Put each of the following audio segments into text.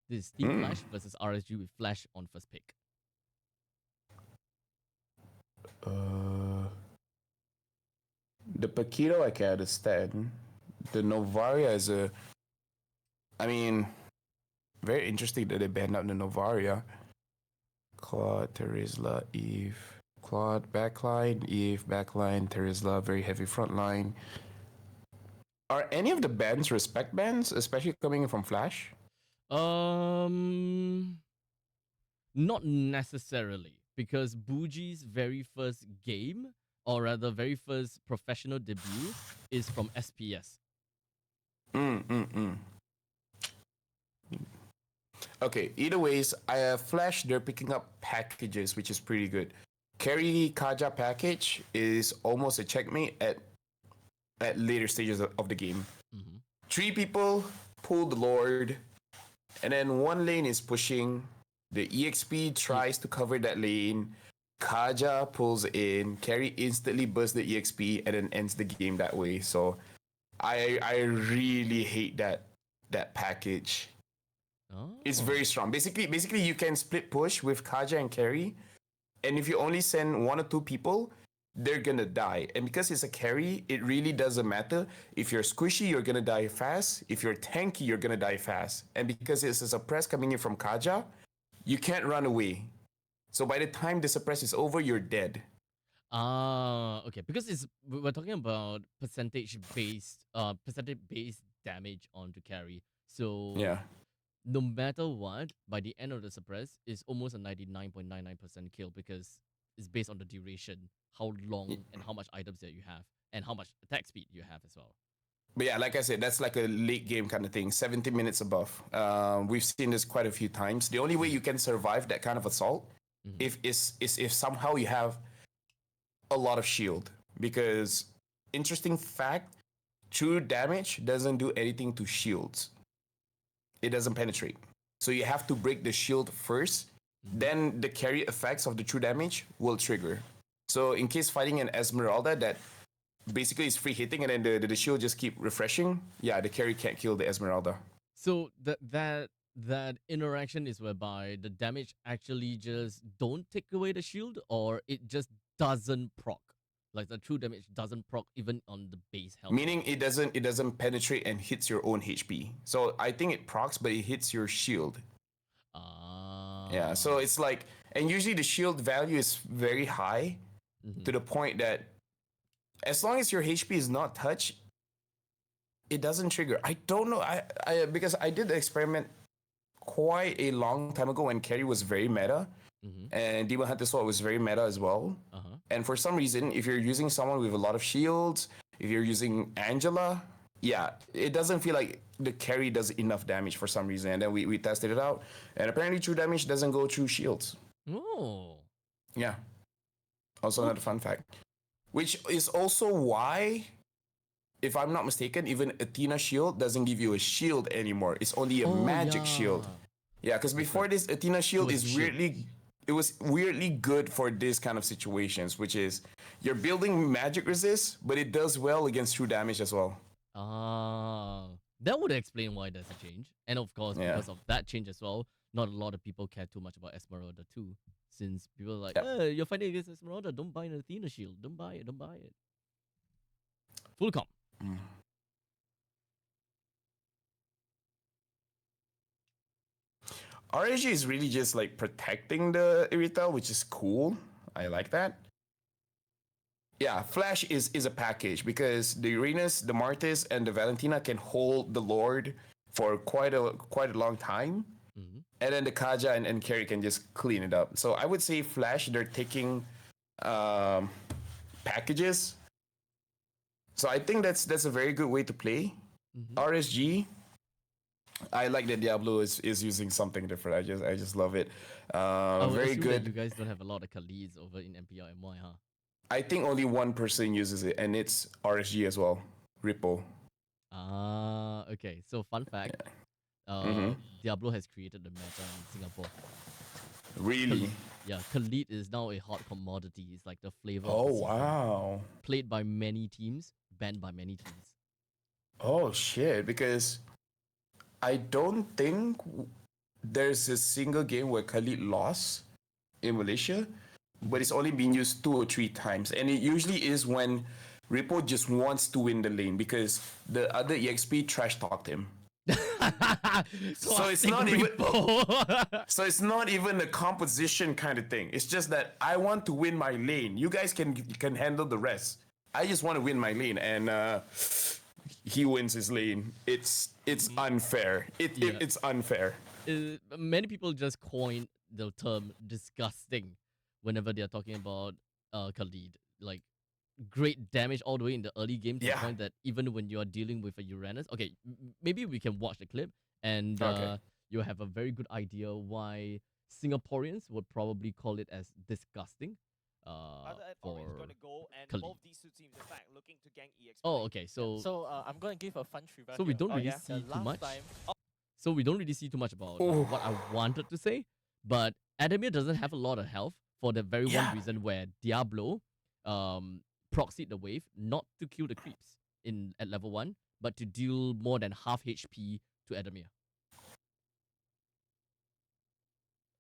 This is Team Flash versus RSG with Flash on first pick. The Paquito I can understand. The Novaria is I mean, very interesting that they banned out the Novaria. Claude, Terizla, Eve. Claude, backline. Eve, backline. Terizla, very heavy frontline. Are any of the bans respect bans, especially coming in from Flash? Not necessarily, because Buji's very first game, or rather very first professional debut, is from SPS. Okay, either ways, Flash, they're picking up packages, which is pretty good. Carry Kaja package is almost a checkmate at later stages of the game. 3 people pull the Lord, and then 1 lane is pushing. The EXP tries to cover that lane. Kaja pulls in. Carry instantly bursts the EXP and then ends the game that way. So I really hate that package. Oh. It's very strong. Basically, you can split push with Kaja and carry, and if you only send 1 or 2 people, they're gonna die. And because it's a carry, it really doesn't matter. If you're squishy, you're gonna die fast. If you're tanky, you're gonna die fast. And because it's a suppress coming in from Kaja, you can't run away. So by the time the suppress is over, you're dead. Okay. Because we're talking about percentage based damage onto carry. So Yeah. no matter what, by the end of the suppress, it's almost a 99.99% kill because it's based on the duration, how long and how much items that you have, and how much attack speed you have as well. But yeah, like I said, that's like a late game kind of thing. 70 minutes above. We've seen this quite a few times. The only way you can survive that kind of assault is if somehow you have a lot of shield. Because interesting fact, true damage doesn't do anything to shields. It doesn't penetrate. So you have to break the shield first. Then the carry effects of the true damage will trigger. So in case fighting an Esmeralda that basically is free hitting and then the shield just keep refreshing, yeah, the carry can't kill the Esmeralda. So that interaction is whereby the damage actually just don't take away the shield, or it just doesn't proc. Like the true damage doesn't proc even on the base health. Meaning it doesn't penetrate and hits your own HP. So I think it procs, but it hits your shield. Yeah, so it's like, and usually the shield value is very high to the point that as long as your HP is not touched, it doesn't trigger. I don't know. I because I did the experiment quite a long time ago when carry was very meta, and Demon Hunter Sword was very meta as well. And for some reason, if you're using someone with a lot of shields, if you're using Angela, yeah, it doesn't feel like the carry does enough damage for some reason. And then we tested it out, and apparently true damage doesn't go through shields. Oh. Yeah. Also another fun fact. Which is also why, if I'm not mistaken, even Athena shield doesn't give you a shield anymore. It's only a magic shield. Yeah, because before this, Athena shield is weirdly good for this kind of situations, which is you're building magic resist, but it does well against true damage as well. That would explain why there's a change. And of course, because of that change as well, not a lot of people care too much about Esmeralda too. Since people are like, you're fighting against Esmeralda, don't buy an Athena shield. Don't buy it. Full comp. RSG is really just like protecting the Irithel, which is cool. I like that. Yeah, Flash is a package because the Uranus, the Martis, and the Valentina can hold the Lord for quite a long time. And then the Kaja and Carry can just clean it up. So I would say Flash, they're taking packages. So I think that's a very good way to play. RSG, I like that Diablo is using something different. I just love it. Very good. You guys don't have a lot of Khaleeds over in MPL MY, huh? I think only one person uses it, and it's RSG as well. Ripple. Okay. So fun fact. Diablo has created the meta in Singapore. Really? Khalid is now a hot commodity. It's like the flavor of the season. Wow. Played by many teams, banned by many teams. Oh shit, because I don't think there's a single game where Khalid lost in Malaysia, but it's only been used 2 or 3 times. And it usually is when Repo just wants to win the lane because the other EXP trash talked him. So it's not even so it's not even a composition kind of thing. It's just that I want to win my lane. You guys can handle the rest. I just want to win my lane, and he wins his lane. It's unfair. It's unfair. Many people just coin the term disgusting whenever they're talking about Khalid. Like, great damage all the way in the early game to the point that even when you're dealing with a Uranus, okay, maybe we can watch the clip and you'll have a very good idea why Singaporeans would probably call it as disgusting. For both these two teams, in fact, looking to gank EXP. Oh, okay. So I'm gonna give a fun trivia. So we don't really see too much. So we don't really see too much about what I wanted to say, but Adamir doesn't have a lot of health for the very one reason where Diablo proxied the wave not to kill the creeps at level 1, but to deal more than half HP to Adamir.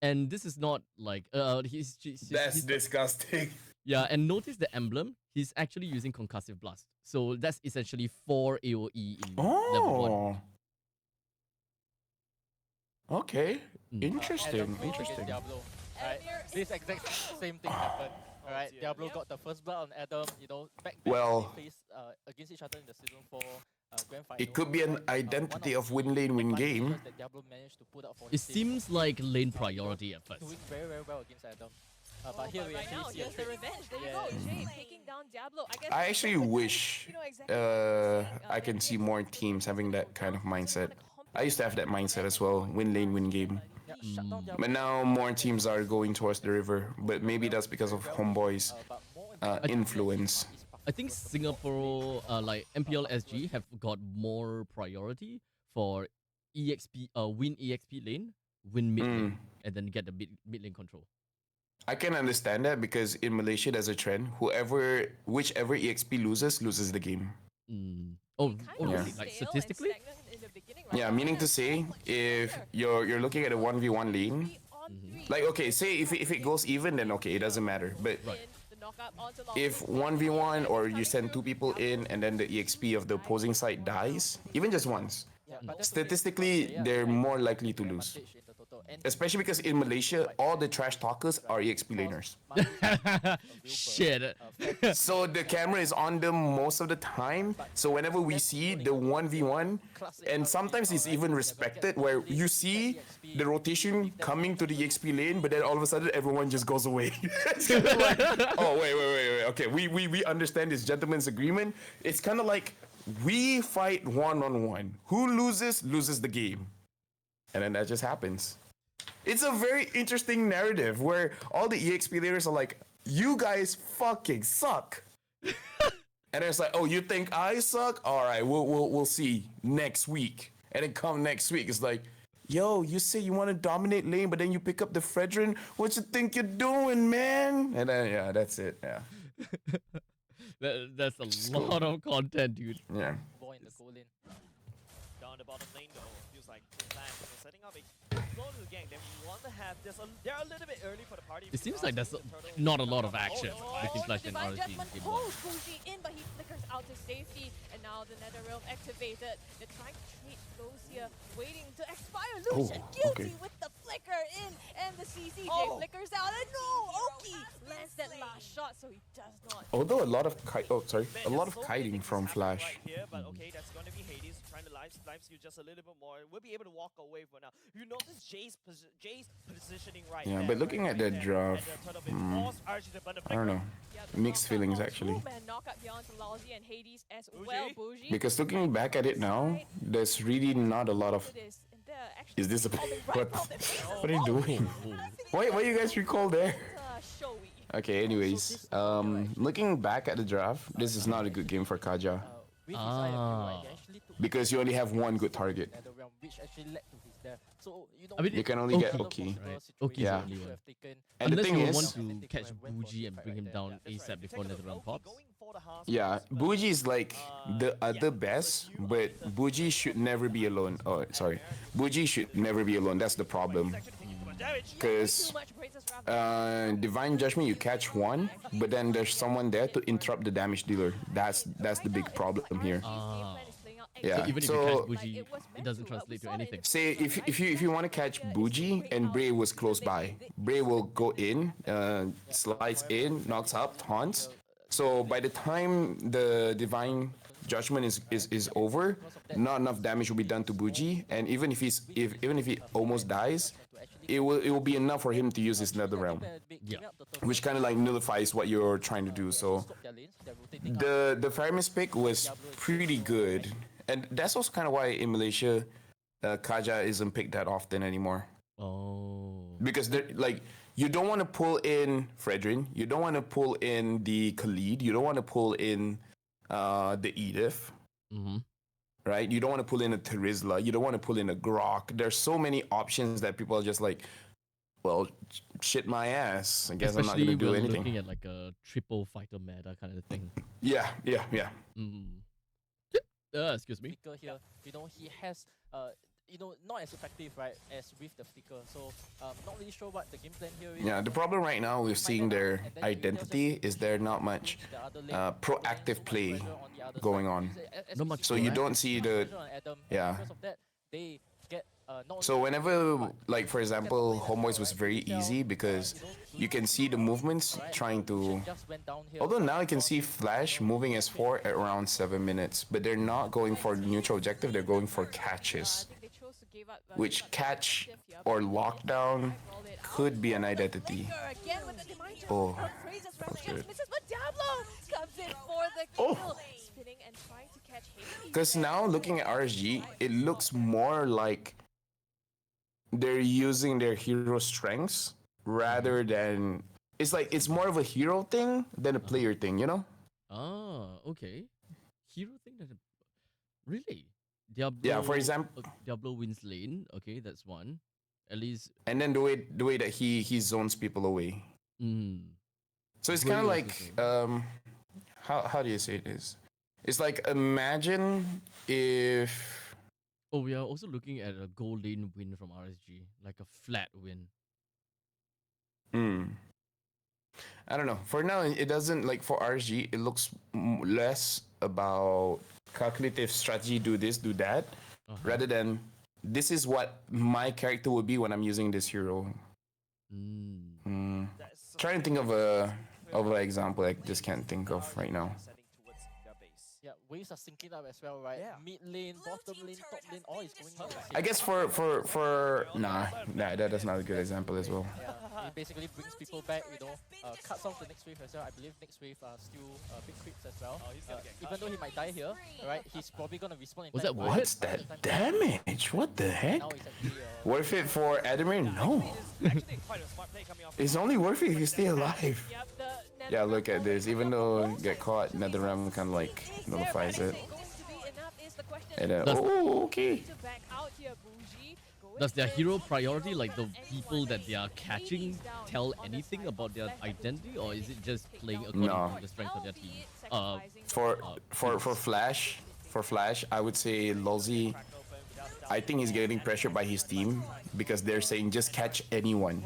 And this is not like he's disgusting. Yeah, and notice the emblem. He's actually using concussive blast, so that's essentially 4 AOE in level 1. Okay, interesting. Interesting. Diablo, right? This exact same thing happened. Alright, Diablo got the first blood on Adam. You know, back they faced against each other in the season 4 grand final. It could be an identity of win lane, win game. It seems like lane priority at first. Doing very, very well against Adam. But here we actually see the revenge. There you go. Jay taking down Diablo. I actually wish I can see more teams having that kind of mindset. I used to have that mindset as well. Win lane, win game. But now more teams are going towards the river. But maybe that's because of Homeboy's influence. I think Singapore, like MPL SG, have got more priority for EXP, win EXP lane, win mid lane, and then get the mid lane control. I can understand that because in Malaysia there's a trend. Whichever EXP loses the game. Oh, really? Like statistically? Yeah, meaning to say, if you're looking at a 1v1 lane, like okay, say if it goes even, then okay, it doesn't matter. But if 1v1 or you send 2 people in and then the EXP of the opposing side dies, even just once, statistically they're more likely to lose. Especially because in Malaysia, all the trash talkers are EXP laners. Shit. So the camera is on them most of the time. So whenever we see the 1v1, and sometimes it's even respected, where you see the rotation coming to the EXP lane, but then all of a sudden everyone just goes away. It's kind of like, oh, wait. Okay, we understand this gentleman's agreement. It's kind of like we fight one-on-one. Who loses the game. And then that just happens. It's a very interesting narrative where all the EXP players are like, you guys fucking suck. And it's like, oh, you think I suck? All right, we'll see next week. And then come next week, it's like, yo, you say you want to dominate lane, but then you pick up the Fredrin. What you think you're doing, man? And then, that's it, yeah. That's a lot of content, dude. Yeah. Boy in the goal lane. Down the bottom lane though, feels like setting up a close to the gang. They want to have this. They're a little bit early for the party. It seems like there's not a lot of action between Flash and RSG. Pulls Bougie in, but he flickers out to safety, and now the Nether Realm activated. They're trying to trade flows here, waiting to expire. Lucian guilty with the flicker in, and the CCJ flickers out, and no, Oki lands that last shot, so he does not. Although a lot of kiting from Flash. Right here, but okay, that's going to be Hades trying to live you just a little bit more. We'll be able to walk away for now. You notice Jay's positioning right there. Yeah, but looking at the draft, I don't know. Mixed feelings actually. Because looking back at it now, there's really not a lot of. Is this a what are you doing? Why you guys recall there? Okay, anyways, looking back at the draft, this is not a good game for Kaja. Because you only have one good target. I mean, you can only get Oki. Right. Oki's the only one. And unless the thing you is, want to catch Bougie and bring him down ASAP before Netherrealm pops. Yeah, Bougie is like the other best, but Bougie should never be alone. Oh, sorry. Bougie should never be alone. That's the problem. Because Divine Judgment, you catch one, but then there's someone there to interrupt the damage dealer. That's the big problem here. Yeah. So even if you catch Bougie, it doesn't translate to anything. Say if you want to catch Bougie and Bray was close by, Bray will go in, slides in, knocks up, taunts. So by the time the Divine Judgment is over, not enough damage will be done to Bougie, and even if he almost dies, it will be enough for him to use his Nether Realm, which kind of like nullifies what you're trying to do. So the Faramis pick was pretty good, and that's also kind of why in Malaysia, Kaja isn't picked that often anymore. Oh, because they're like, you don't want to pull in Fredrin, you don't want to pull in the Khalid, you don't want to pull in the Edith. Right? You don't want to pull in a Terizla. You don't want to pull in a Grok. There's so many options that people are just like, well, shit my ass. I guess I'm not going to do anything. Looking at like a triple fighter meta kind of thing. Yeah. Excuse me. Flicker here, he has not as effective, right, as with the Flicker. So not really sure what the game plan here is. Yeah, the problem right now with seeing their identity is there not much proactive play going on. Not much. So you don't see the So whenever, like for example, Homeboys was very easy because you can see the movements trying to. Although now you can see Flash moving as 4 at around 7 minutes, but they're not going for neutral objective. They're going for catches, which catch or lockdown could be an identity. Oh, that was good. Oh. Because now looking at RSG, it looks more like they're using their hero strengths rather than it's more of a hero thing than a player thing, you know? Ah, okay. Hero thing that really? Diablo, yeah, for example, Diablo wins lane. Okay, that's one. At least. And then the way that he zones people away. So it's kind of like how do you say this? It's like, imagine if. Oh, we are also looking at a gold lane win from RSG, like a flat win. I don't know. For now, it doesn't, like for RSG, it looks less about calculative strategy, do this, do that, rather than this is what my character would be when I'm using this hero. Trying to think of an example I just can't think of right now. Yeah, waves are syncing up as well, right? Mid lane, bottom lane, top lane, all is going on. I guess nah, that's not a good example as well. Yeah, it basically brings people back, cuts off the next wave as well. I believe next wave are still big creeps as well. Even though he might die here, right? He's probably gonna respawn in time. What's that damage? What the heck? Worth it for Adamir? No. It's only worth it if you stay alive. Yeah, look at this. Even though you get caught, NetherRealm kind of like nullifies it. And okay. Does their hero priority, like the people that they are catching, tell anything about their identity, or is it just playing according to the strength of their team? For Flash, I would say Lolzy. I think he's getting pressured by his team because they're saying just catch anyone.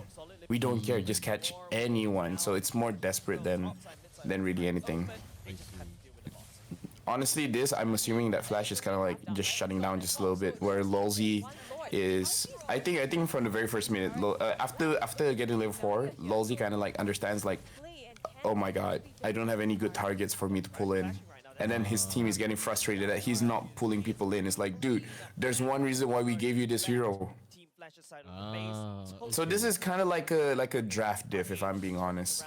We don't care, just catch anyone. So it's more desperate than really anything. Honestly, I'm assuming that Flash is kind of like just shutting down just a little bit, where Lolzy is. I think from the very first minute, after getting level 4, Lolzy kind of like understands like, oh my god, I don't have any good targets for me to pull in. And then his team is getting frustrated that he's not pulling people in. It's like, dude, there's one reason why we gave you this hero. So this is kind of like a draft diff, if I'm being honest.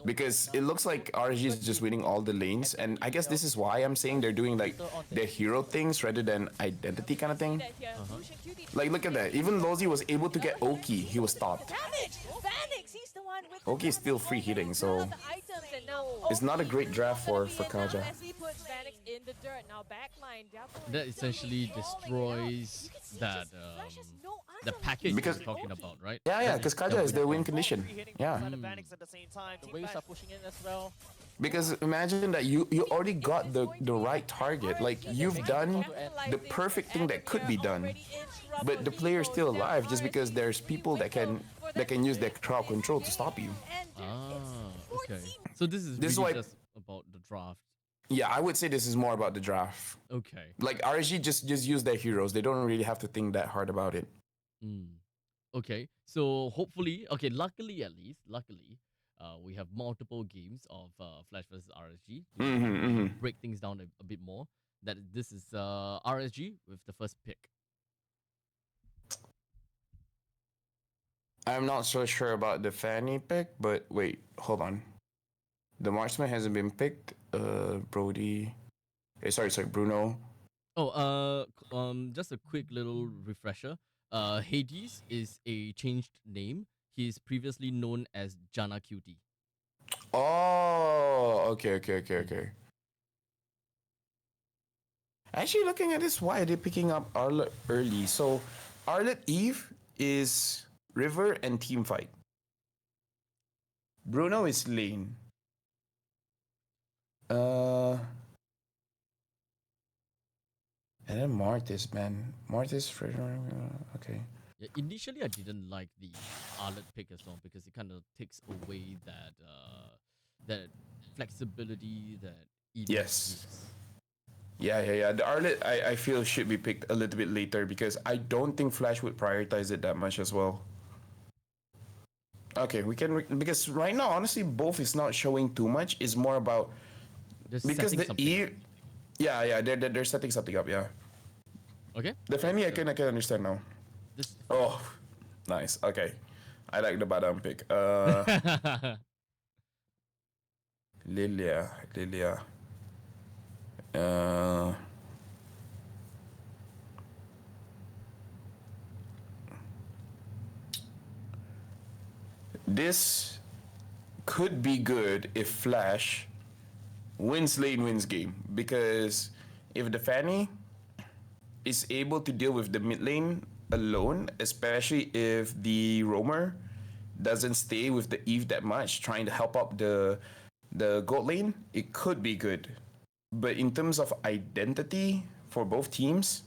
Because it looks like RSG is just winning all the lanes, and I guess this is why I'm saying they're doing like their hero things rather than identity kind of thing. Like, look at that. Even Lolzy was able to get Oki. He was stopped. Oki is still free hitting, so it's not a great draft for Kaja. That essentially destroys that the package Because- you're talking about, right? Yeah, because Kaja is the win condition. Yeah. The waves are pushing in as well. Because imagine that you already got the right target. Like, you've done the perfect thing that could be done. But the player is still alive just because there's people that can use their crowd control to stop you. Okay. So this is This is really why- just about the draft. Yeah, I would say this is more about the draft. Okay. Like, RSG just use their heroes. They don't really have to think that hard about it. Okay. So hopefully, okay, luckily at least, we have multiple games of Flash versus RSG. Break things down a bit more. That this is RSG with the first pick. I'm not so sure about the Fanny pick, but wait, hold on. The marksman hasn't been picked. Brody. Sorry, Bruno. Just a quick little refresher. Hades is a changed name. He's previously known as Jana Cutie. Oh, okay. Actually, looking at this, why are they picking up Arlet early? So, Arlet Eve is River and team fight. Bruno is lane. And then Martis, man. Martis, okay. Yeah, initially I didn't like the Arlet pick as well because it kind of takes away that flexibility that Eve Yes. gives. Yeah. The Arlet, I feel, should be picked a little bit later because I don't think Flash would prioritize it that much as well. Okay, we can... because right now, honestly, both is not showing too much. It's more about... Just because setting the something E... up. Yeah, they're setting something up, yeah. Okay. The Fanny, I can understand now. This Oh, nice. Okay. I like the Badam pick. Lilia. This could be good if Flash wins lane, wins game. Because if the Fanny is able to deal with the mid lane alone, especially if the roamer doesn't stay with the Eve that much, trying to help up the gold lane, it could be good. But in terms of identity for both teams,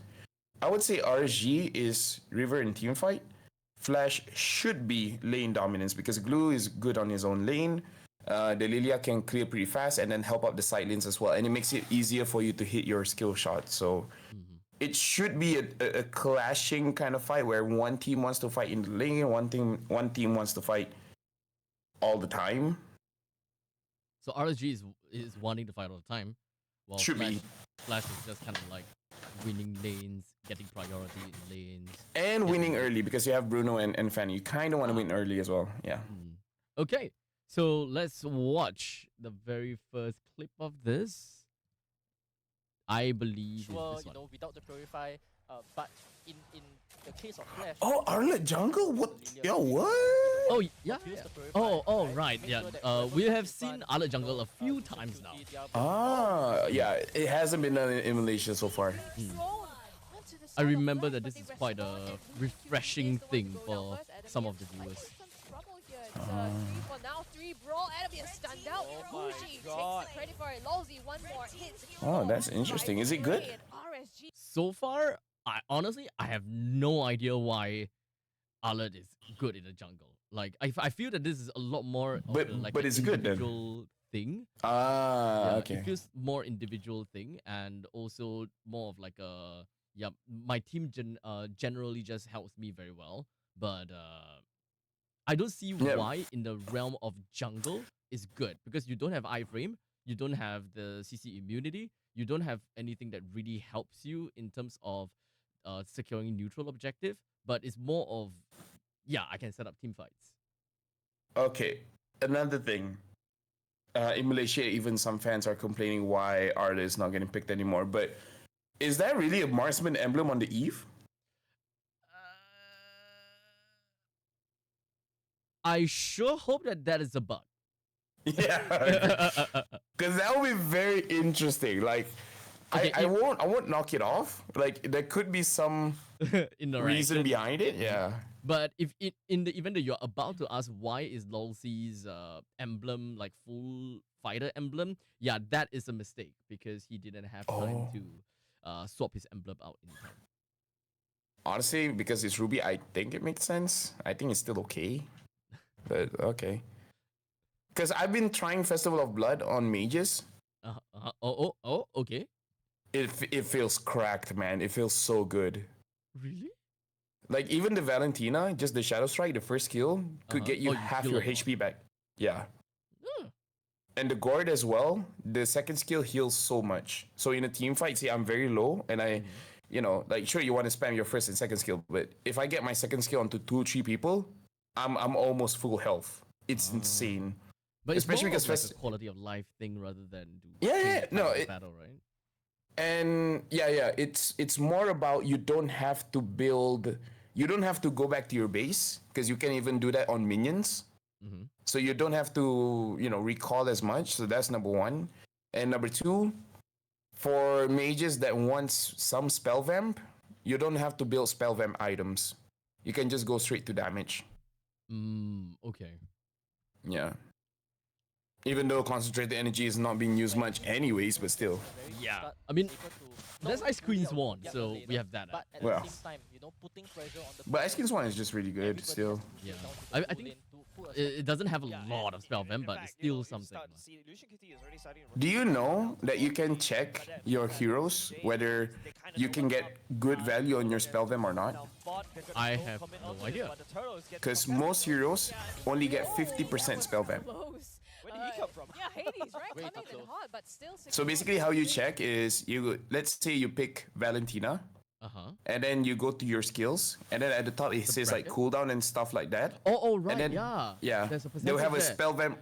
I would say RSG is River in team fight. Flash should be lane dominance because Glue is good on his own lane. The Lilia can clear pretty fast and then help up the side lanes as well. And it makes it easier for you to hit your skill shot. So it should be a clashing kind of fight where one team wants to fight in the lane, one team wants to fight all the time. So RSG is wanting to fight all the time, while Should be. Flash is just kind of like winning lanes, getting priority in lanes. And winning early because you have Bruno and Fanny. You kind of want to win early as well. Yeah. Okay, so let's watch the very first clip of this. I believe it's Sure, this one. without the Purify, but in the case of Flash... Oh, Arlet jungle? What? Yo, what? Oh, yeah. Use the Purify, Oh, right? right. Make Yeah. sure that We whoever have is seen in Arlet front, jungle a few times now. Yeah, it hasn't been done in emulation so far. I remember that this is quite a refreshing thing for some of the viewers. Oh, that's interesting. Is it good? So far, I have no idea why Arlet is good in the jungle. Like, I feel that this is a lot more of But an it's good then. individual thing. Okay. It feels more individual thing and also more of like a my team generally just helps me very well, but I don't see why in the realm of jungle is good because you don't have iframe, you don't have the CC immunity, you don't have anything that really helps you in terms of securing neutral objective, but it's more of I can set up team fights. Okay, another thing. In Malaysia, even some fans are complaining why Arlet is not getting picked anymore. But is that really a marksman emblem on the Eve? I sure hope that is a bug. Yeah, because that would be very interesting. Like, I won't knock it off. Like there could be some reason behind it. Yeah. But if in the event that you're about to ask why is Lolzy's emblem like full fighter emblem, yeah, that is a mistake because he didn't have time to swap his emblem out in time. Honestly, because it's Ruby, I think it makes sense. I think it's still okay. But okay. Because I've been trying Festival of Blood on mages. Okay. It feels cracked, man. It feels so good. Really? Like even the Valentina, just the Shadow Strike, the first skill could get you half your HP back. Yeah. And the Gourd as well, the second skill heals so much. So in a team fight, see, I'm very low and I, you know, like sure you want to spam your first and second skill, but if I get my second skill onto 2-3 people, I'm almost full health. It's insane. But especially it's more because of like a quality of life thing rather than battle, right? And it's more about you don't have to go back to your base because you can even do that on minions. So you don't have to, recall as much. So that's number one. And number two, for mages that want some spell vamp, you don't have to build spell vamp items. You can just go straight to damage. Okay. Yeah. Even though concentrated energy is not being used much anyways, but still. Yeah. I mean, that's Ice Queen Swan, so we have that. But at the same time, putting pressure on the... But Ice Queen Swan is just really good still. Yeah. I think it doesn't have a lot of spell vamp, but it's still something. Do you know that you can check your heroes whether you can get good value on your spell vamp or not? I have no idea. Because most heroes only get 50% spell vamp. Where did he come from? Yeah, Hades, right? Coming in hot, but still. So basically, how you check is let's say you pick Valentina, and then you go to your skills, and then at the top it says like cooldown and stuff like that. Oh, right. And then, yeah. They'll have a spell vamp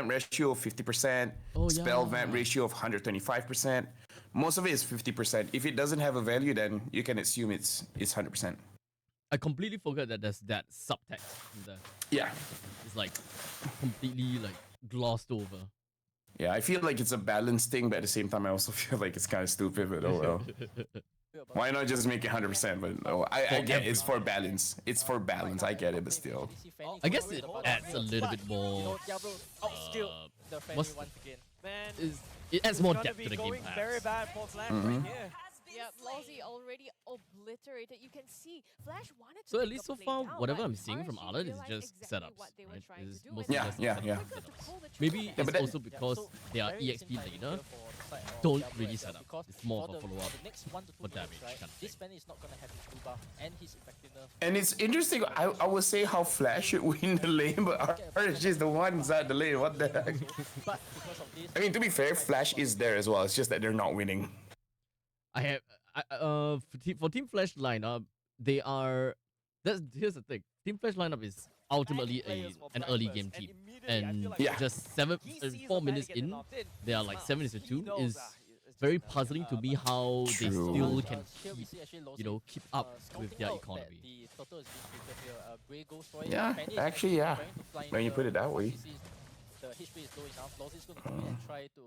ratio of 50%, spell vamp ratio of 125%. Most of it is 50%. If it doesn't have a value, then you can assume it's 100%. I completely forgot that there's that subtext in there. Yeah. It's like completely like glossed over. Yeah, I feel like it's a balanced thing, but at the same time, I also feel like it's kind of stupid, but oh well. Why not just make it 100%? But no, I get it. It's for balance. It's for balance. I get it, but still. I guess it adds a little bit more. It adds more depth to the game. Very bad for Flash right here. Yeah, Lolzy already obliterated. You can see Flash wanted to. So at least so far, whatever I'm seeing from Arlen is just setups, right? It's mostly just yeah. Maybe it's also because they are EXP later, don't really set up. It's more of a follow-up for damage. This fan is not gonna have his blue buff and his effectiveness. And it's interesting. I would say how Flash should win the lane, but RSG is the one inside the lane. What the heck? But because of this, I mean, to be fair, Flash is there as well. It's just that they're not winning. For Team Flash lineup, they are. Here's the thing. Team Flash lineup is ultimately an early game team, and just 4 minutes in, they are like 7-2. Is very puzzling to me how they still can keep up with their economy. Yeah, actually, yeah. When you put it that way. The HP is low enough. Lolzy is going to come in and try to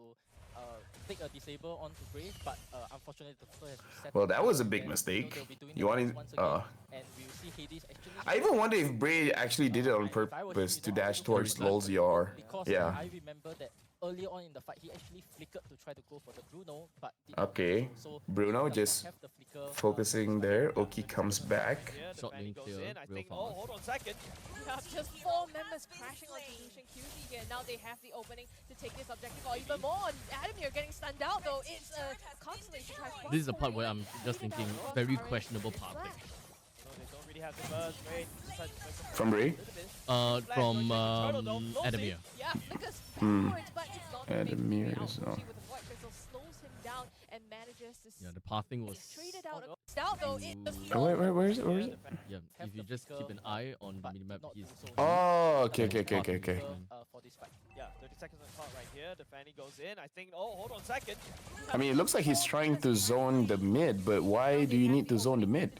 take a disable onto Brave, but unfortunately the Toto has set. Well, that was a big mistake. You wanted and we will see Hades actually. I even wonder if Bray actually did it on purpose to dash towards Lolzy or yeah. I remember that earlier on in the fight, he actually flickered to try to go for the Bruno, but okay. So Bruno just focusing there. Oki comes back. Shot lane clear, real fast. Hold on a second. Just 4 members crashing onto Lucian QZ here. Now they have the opening to take this objective or even more. Adamir getting stunned out though. It's a constellation. This is the part where I'm just thinking very questionable path pick. From Ray? From Adamir. Yeah, because but it's not Adamir is not. And manages to the pathing was traded out though. Where is it? Yeah, if you just keep an eye on the minimap, he's. Oh, okay. For this fight. Yeah, 30 seconds on the clock right here. The Fanny goes in. I think. Oh, hold on a second. I mean, it looks like he's trying to zone the mid, but why do you need to zone the mid?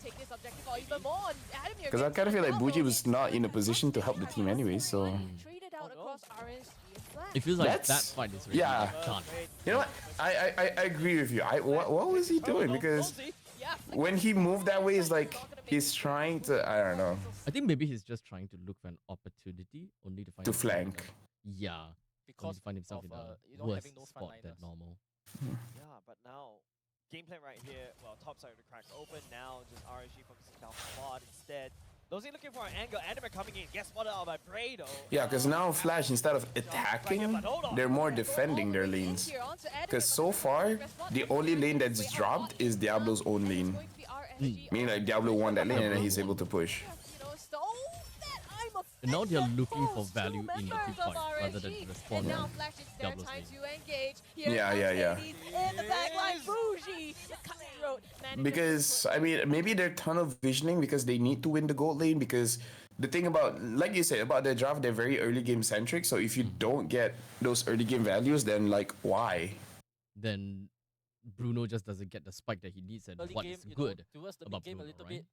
Because I kind of feel like Buji was not in a position to help the team anyway, so. Traded out across RSG It feels like that fight is really done. You know what? I agree with you. What was he doing? Because when he moved that way, it's like he's trying to, I don't know. I think maybe he's just trying to look for an opportunity, only to find to flank. Yeah, because to find himself in a worse spot than normal. Yeah, but now game plan right here. Well, top side of the crack open now. Just RSG focusing down quad instead. Those are looking for an angle. Anima coming in. Gets spotted out by Brado. Yeah, because now Flash, instead of attacking, they're more defending their lanes. Because so far, the only lane that's dropped is Diablo's own lane. Meaning like Diablo won that lane and then he's able to push. And now they're looking for value in the team fight rather than respond to Diablo's lane. Yeah. Because, I mean, maybe they're tunnel visioning because they need to win the gold lane, because the thing about, like you said, about the draft, they're very early game centric, so if you don't get those early game values, then like, why? Then Bruno just doesn't get the spike that he needs, and what is good about Bruno, right?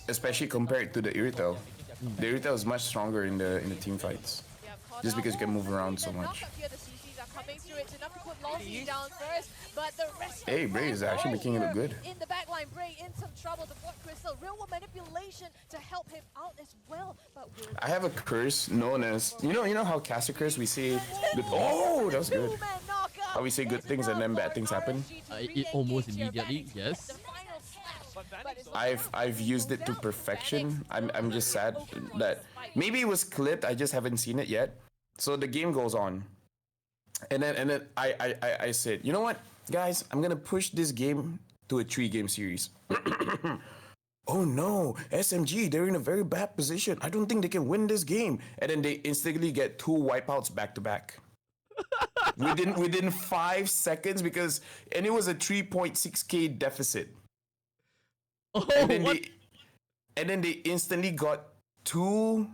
Especially compared to the Irritel. The Irritel is much stronger in the team fights. Just because you can move around so much. Hey, Bray is actually making it look good. In the backline, Bray in some trouble. The Blood Crystal, real world manipulation to help him out as well. But I have a curse known as, you know how caster curse we say good, oh, that was good. How we say good things and then bad things happen. It almost immediately, yes. I've used it to perfection. I'm just sad that maybe it was clipped. I just haven't seen it yet. So the game goes on, and then I said, you know what, guys, I'm gonna push this game to a 3-game series. Oh no, SMG, they're in a very bad position. I don't think they can win this game. And then they instantly get 2 wipeouts back to back. within 5 seconds, and it was a 3.6k deficit. Oh, and then they instantly got two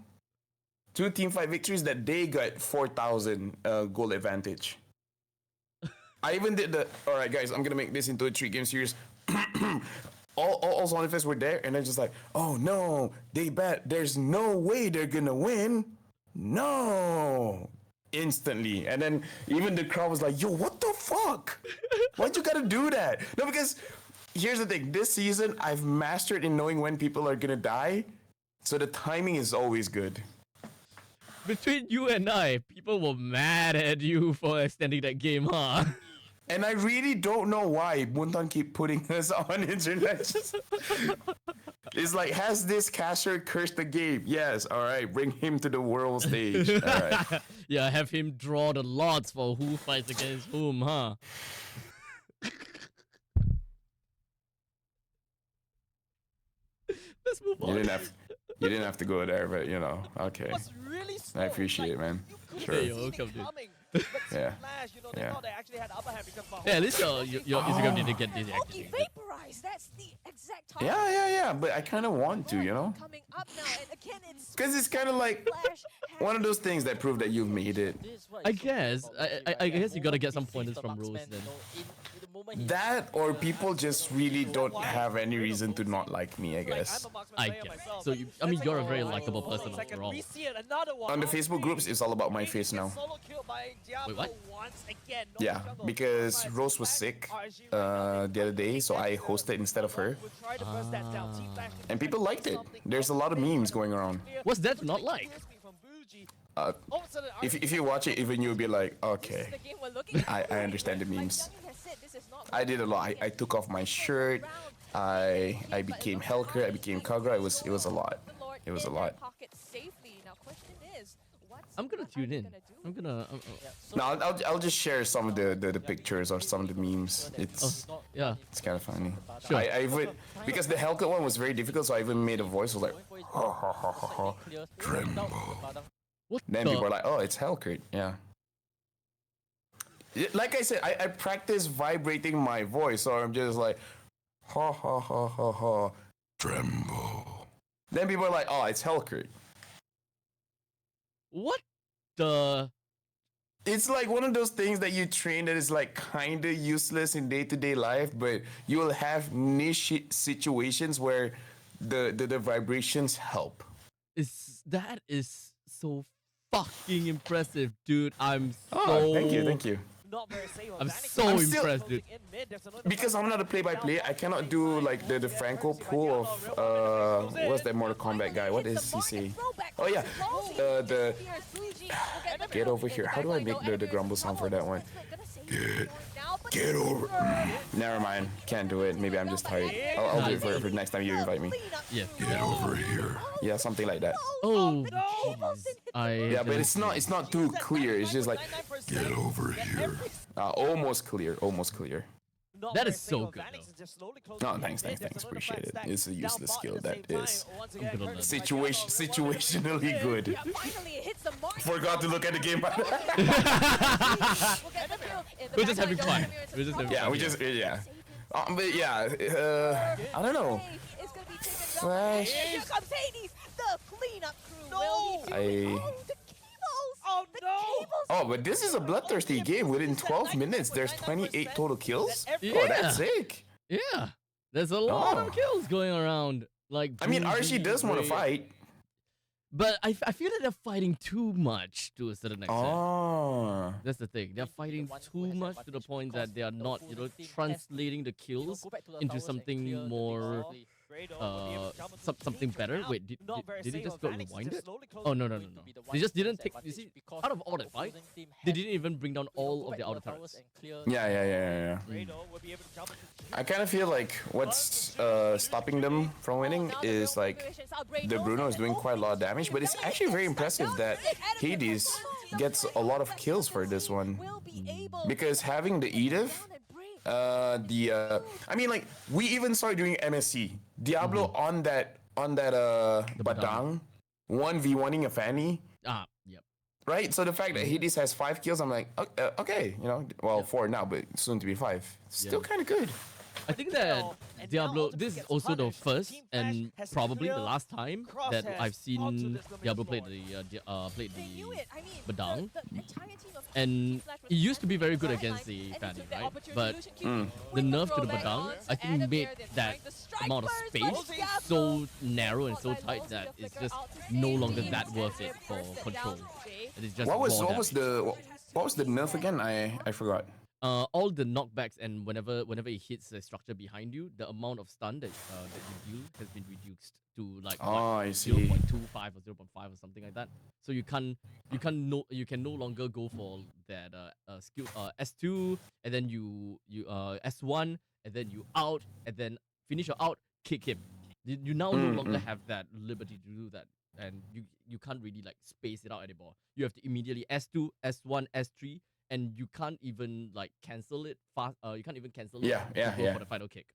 team fight victories that they got 4,000 goal advantage. I even did alright guys, I'm gonna make this into a 3-game series. all Sonifists were there, and they're just like, oh no, they bet there's no way they're gonna win. No. Instantly. And then even the crowd was like, yo, what the fuck? Why'd you gotta do that? No, because here's the thing. This season, I've mastered in knowing when people are gonna die. So the timing is always good. Between you and I, people were mad at you for extending that game, huh? And I really don't know why Buntan keep putting us on internet. It's like, has this caster cursed the game? Yes, alright, bring him to the world stage. Alright. Yeah, have him draw the lots for who fights against whom, huh? Let's move on. You didn't have to go there, but you know, okay. Really I appreciate it, man. Sure. Hey, you're welcome, dude. Yeah. Yeah, at least your Instagram didn't get deactivated. Vaporized. That's the exact time. Yeah. But I kind of want to, you know? Coming up now, and again, Because it's kind of like one of those things that prove that you've made it. I guess. I guess you gotta get some pointers from Rose then. That, or people just really don't have any reason to not like me, I guess. I guess. So, you're a very likable person after all. On the Facebook groups, it's all about my face now. Wait, what? Yeah, because Rose was sick the other day, so I hosted instead of her. And people liked it. There's a lot of memes going around. What's that not like? If you watch it, even you'll be like, okay, I understand the memes. I did a lot. I took off my shirt. I became Helker. I became Kagra. It was a lot. It was a lot. I'm gonna tune in. I'm gonna. No, I'll just share some of the pictures or some of the memes. It's kind of funny. Sure. I even, because the Hellcat one was very difficult, so I even made a voice. I was like, ha ha ha ha ha, tremble. Then people are like, oh, it's Hellcat. Yeah. Like I said, I practice vibrating my voice, so I'm just like, ha ha ha ha ha, tremble. Then people are like, oh, it's Hellcat. What the? It's like one of those things that you train that is like kind of useless in day-to-day life, but you will have niche situations where the vibrations help. That is so fucking impressive, dude. I'm so... Oh, thank you. Not very safe. I'm Vanix so is still impressed, dude. closing in mid. There's another Because I'm not a play-by-play, I cannot do like the Franco pull of what's that Mortal Kombat guy? What does he say? Oh yeah, the get over here. How do I make the grumble sound for that one? Get over. Never mind, can't do it. Maybe I'm just tired. I'll do it for next time you invite me. Yeah. Get over here. Yeah, something like that. Oh, jeez. Yeah, but it's not too clear. It's just like get over here. Almost clear. That is so good, though. Oh, thanks. Appreciate it. It's a useless skill that is Situation. situationally good. Forgot to look at the game. We're just having fun. Yeah. But yeah, I don't know. Flash. Here comes Hades, the cleanup crew. No! Oh no! Oh, but this is a bloodthirsty game. Within 12 minutes, there's 28 total kills. Oh, that's sick. Yeah, there's a lot of kills going around. Like, I mean, RSG does want to fight. But I feel that they're fighting too much to a certain extent. Oh. That's the thing. They're fighting too much to the point that they are not, translating the kills into something more, something better. Wait, did it just got rewinded? Oh, no. They just didn't take, you see, out of all that fight, they didn't even bring down all of the outer turrets. Yeah. I kind of feel like what's stopping them from winning is like the Bruno is doing quite a lot of damage, but it's actually very impressive that Hades gets a lot of kills for this one. Because having the Edith, I mean, like, we even saw it during MSC. Diablo on that Badang 1v1ing a Fanny. Yep. Right? So the fact that Hades has 5 kills, I'm like, okay, well, 4 now, but soon to be 5. Still kind of good. I think that Diablo, this is also the first and probably the last time that I've seen Diablo play the Badang. And it used to be very good against the Fanny, right? But the nerf to the Badang, I think, made that amount of space so narrow and so tight that it's just no longer that worth it for control. It is just what was the nerf again? I forgot. All the knockbacks and whenever it hits a structure behind you, the amount of stun that you deal has been reduced to like 0.25 or 0.5 or something like that. So you can no longer go for that skill S2 and then you S1 and then you out and then finish your out, kick him. You now no longer have that liberty to do that, and you can't really like space it out anymore. You have to immediately S2, S1, S3. And you can't even like cancel it fast. You can't even cancel it. For the final kick.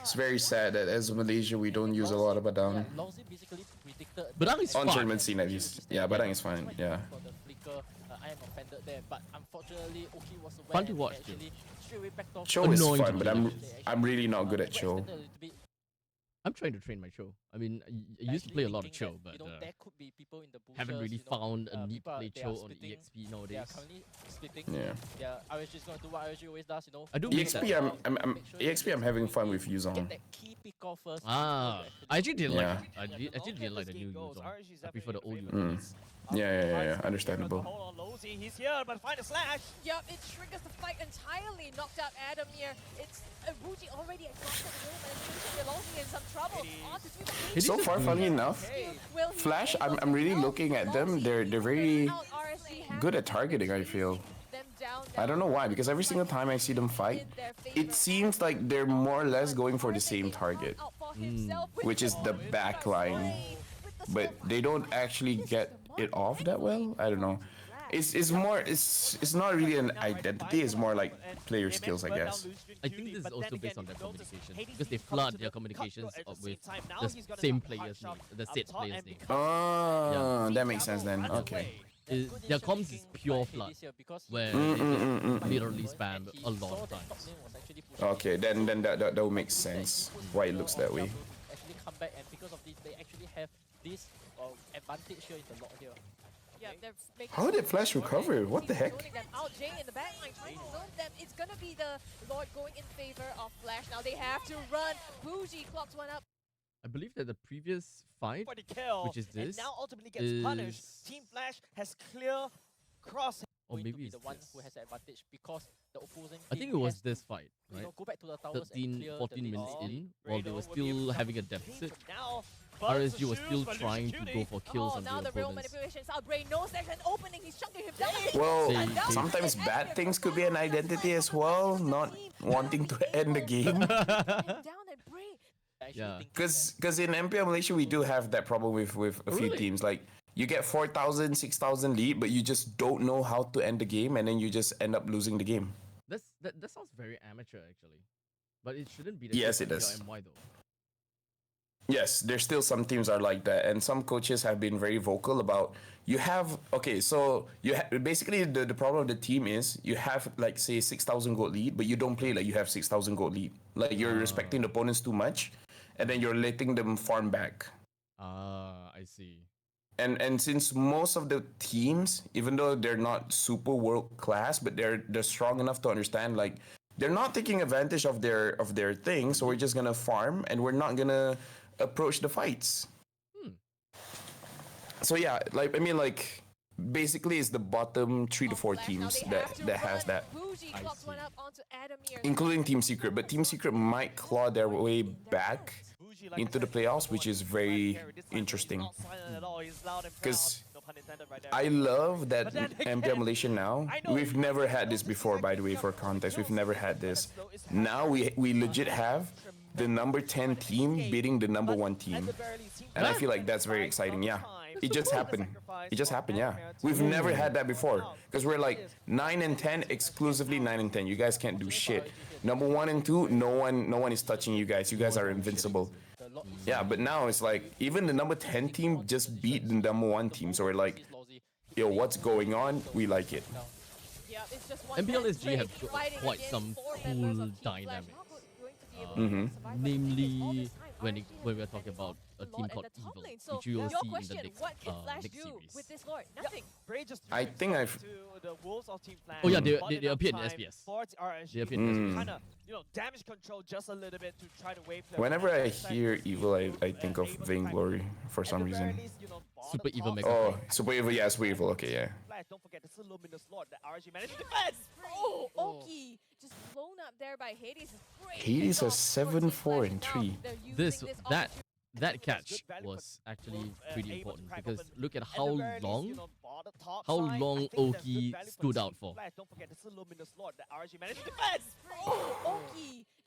It's very sad that as Malaysia we don't use a lot of Badang. Badang is fun. On tournament scene at least. Yeah, Badang is fine. Yeah. I am offended there, but unfortunately, Oki was aware. Fun to watch. Cho is fun, but I'm really not good at Cho. I'm trying to train my Cho. I mean, I used to play a lot of Cho, but haven't really found a need to play Cho on the EXP nowadays. They are currently splitting. Yeah. RSG is going to do what RSG always does, I do EXP I'm having fun with Yuzong. I actually didn't like it. I actually didn't like the new Yuzong. I prefer the old Yuzong. Yeah, understandable. Hold on, Losey, he's here, but find a slash. Yep, it triggers the fight entirely. Knocked out Adam here. It's Ruji already exhausted the room and Losey in some trouble. So far, funny enough, Flash, I'm really looking at them. They're very good at targeting, I feel. I don't know why, because every single time I see them fight, it seems like they're more or less going for the same target, which is the back line. But they don't actually get it off that well. I don't know. It's not really an identity. It's more like player skills, I guess. I think this is also based on their communication, because they flood their communications with the same player's name, the set player's name. Oh, that makes sense then. Okay. Their comms is pure flood, where they literally spam a lot of times. Okay, then that will make sense why it looks that way. Actually come back, and because of this, they actually have this advantage here in the lot here. How did Flash recover? What the heck? Jay in the backline trying to zone them. It's gonna be the Lord going in favor of Flash. Now they have to run. Bougie clocks one up. I believe that the previous fight, For the kill, which is this, and now ultimately gets punished. Team Flash has clear cross. Or maybe to be it's the one this. who has the advantage because the opposing I team think it was has this to, fight, you right? know, go back to the towers 13, and clear 14 the minutes lane. in, while they were still having a deficit. Now, RSG was still trying to go for kills on now the the real opponents. manipulations out. Bray knows there's an opening. He's chunking him down. Well, sometimes bad things could be an identity as well, not wanting to end the game. Down at Bray. Yeah. Because in MPL Malaysia, we do have that problem with a few Really? teams. Like, you get 4,000, 6,000 lead, but you just don't know how to end the game, and then you just end up losing the game. That sounds very amateur, actually. But it shouldn't be the Yes, case it for is. MY though. Yes, there's still some teams are like that, and some coaches have been very vocal about basically the problem of the team is you have like say 6,000 gold lead, but you don't play like you have 6,000 gold lead. Like you're respecting the opponents too much, and then you're letting them farm back. I see. And since most of the teams, even though they're not super world class, but they're strong enough to understand like they're not taking advantage of their thing, so we're just gonna farm and we're not gonna approach the fights. So yeah, basically it's the bottom 3 to 4 teams that has that, including Team Secret. But Team Secret might claw their way back into the playoffs, which is very interesting. Because I love that MPL Malaysia now. We've never had this before, by the way, for context. We've never had this. Now we legit have the number 10 team beating the number 1 team. And I feel like that's very exciting, yeah. It just happened. It just happened, yeah. We've never had that before. Because we're like 9 and 10, exclusively 9 and 10. You guys can't do shit. Number 1 and 2, no one is touching you guys. You guys are invincible. Yeah, but now it's like, even the number 10 team just beat the number 1 team. So we're like, yo, what's going on? We like it. MPL SG have quite some cool dynamics. Namely, when we're talking about a team called Evil, which you will see in the next series. I think I've... Oh yeah, they appeared in SBS. They appeared in SBS. Kind of, damage control just a little bit to try to wave. Whenever I hear Evil, I think of Vainglory for some reason. Super Evil Mega. Oh, Super Evil, yeah, Super Evil, okay, yeah. Don't forget the luminous lord that RSG managed to defend. Oh, Oki just blown up there by Hades. Hades has 7, 4, and 3. That catch was actually pretty important because look at how long Oki stood out for.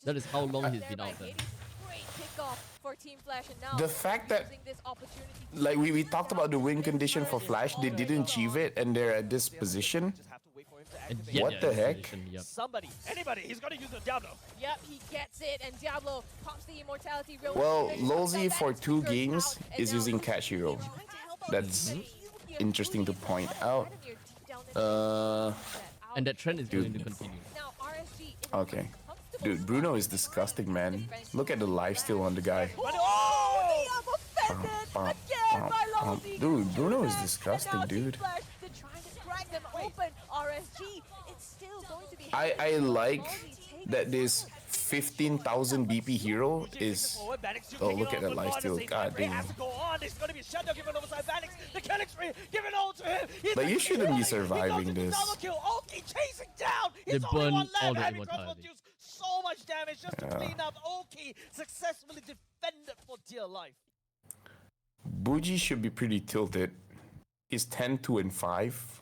That is how long he's been out there. The fact that, like we talked about the win condition for Flash, they didn't achieve it and they're at this position. What the heck? Anybody, he's gonna use the Diablo. Yep, he gets it, and Diablo pops the immortality real well, Lolzy for 2 games is using Catch Hero. That's interesting to point out. And that trend is going to continue. Okay. Dude, Bruno is disgusting, man. Look at the lifesteal on the guy. Dude, Bruno is disgusting, dude. I like that this 15,000 BP hero is... Oh, look at that lifesteal. God damn. Like, you shouldn't be surviving this. They burn all the immortality. So much damage just to clean up. Oki successfully defended for dear life. Bougie should be pretty tilted. He's 10, 2, and 5.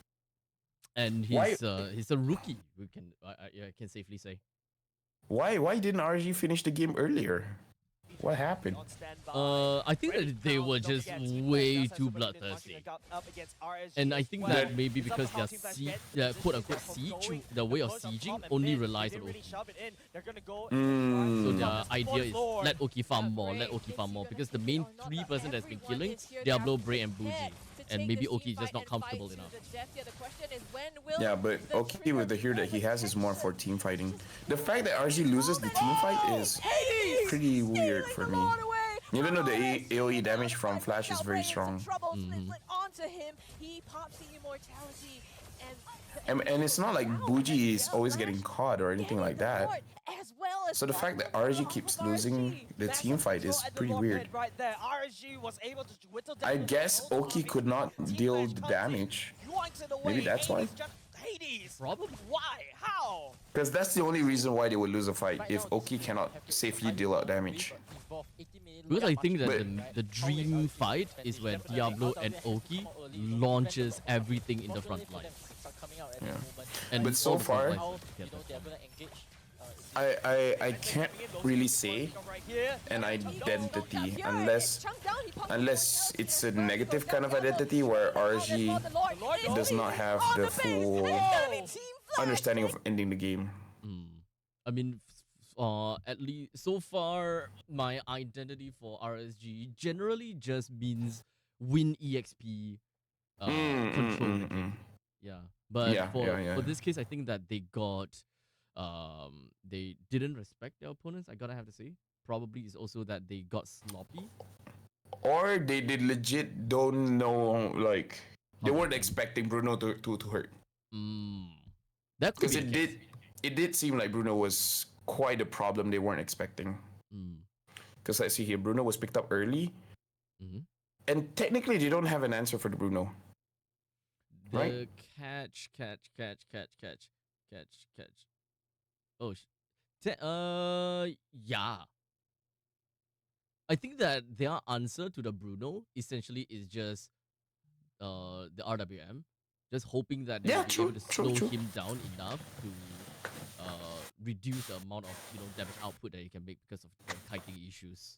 And he's a rookie. We can I can safely say. Why didn't RSG finish the game earlier? What happened? I think that they were just way too bloodthirsty. And I think that maybe because their quote-unquote siege, the way of sieging, only relies on Oki. So their idea is let Oki farm more, because the main 3 person that's been killing, Diablo, Bray, and Bougie. And maybe Oki is just not comfortable enough. Yeah, but Oki with the hero that he has is more for team fighting. The fact that RSG loses the team fight is pretty weird for me. Even though the AoE damage from Flash is very strong. And it's not like Bougie is always getting caught or anything like that. As well So the fact that RSG keeps losing the team fight is pretty weird. Right there. RSG was able to whittle down I guess Oki could not deal the damage. Maybe that's why. Hades. Probably. Why? How? Because that's the only reason why they would lose a fight, if Oki cannot safely deal out damage. Because I think that the dream fight is when Diablo and Oki launches everything in the front line. Yeah. And But so all the front far, lines together. I can't really say an identity unless it's a negative kind of identity where RSG does not have the full understanding of ending the game. I mean, at least so far, my identity for RSG generally just means win EXP, control the game. Yeah, but for this case, I think that they got, they didn't respect their opponents. I gotta have to say, probably is also that they got sloppy, or they legit don't know, like they weren't expecting Bruno to hurt. That could Because be it did seem like Bruno was quite a problem they weren't expecting. Because let's see here, Bruno was picked up early, and technically they don't have an answer for the Bruno. The right? catch. Oh, yeah. I think that their answer to the Bruno essentially is just the RWM, just hoping that they will be able to slow him down enough to reduce the amount of damage output that he can make because of the kiting issues.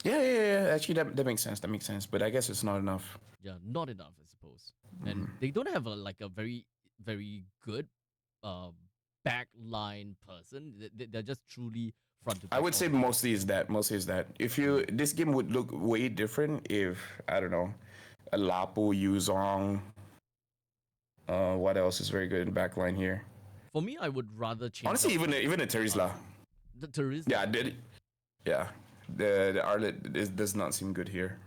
Yeah. Actually, that makes sense. That makes sense. But I guess it's not enough. Yeah, not enough, I suppose. And they don't have a very good backline person. They're just truly front to back. I would say mostly is that. If this game would look way different if, I don't know, a Laphel, Yuzong. What else is very good in backline here? For me, I would rather change. Honestly, even a Terizla. The Terizla. Yeah, the Arlet does not seem good here.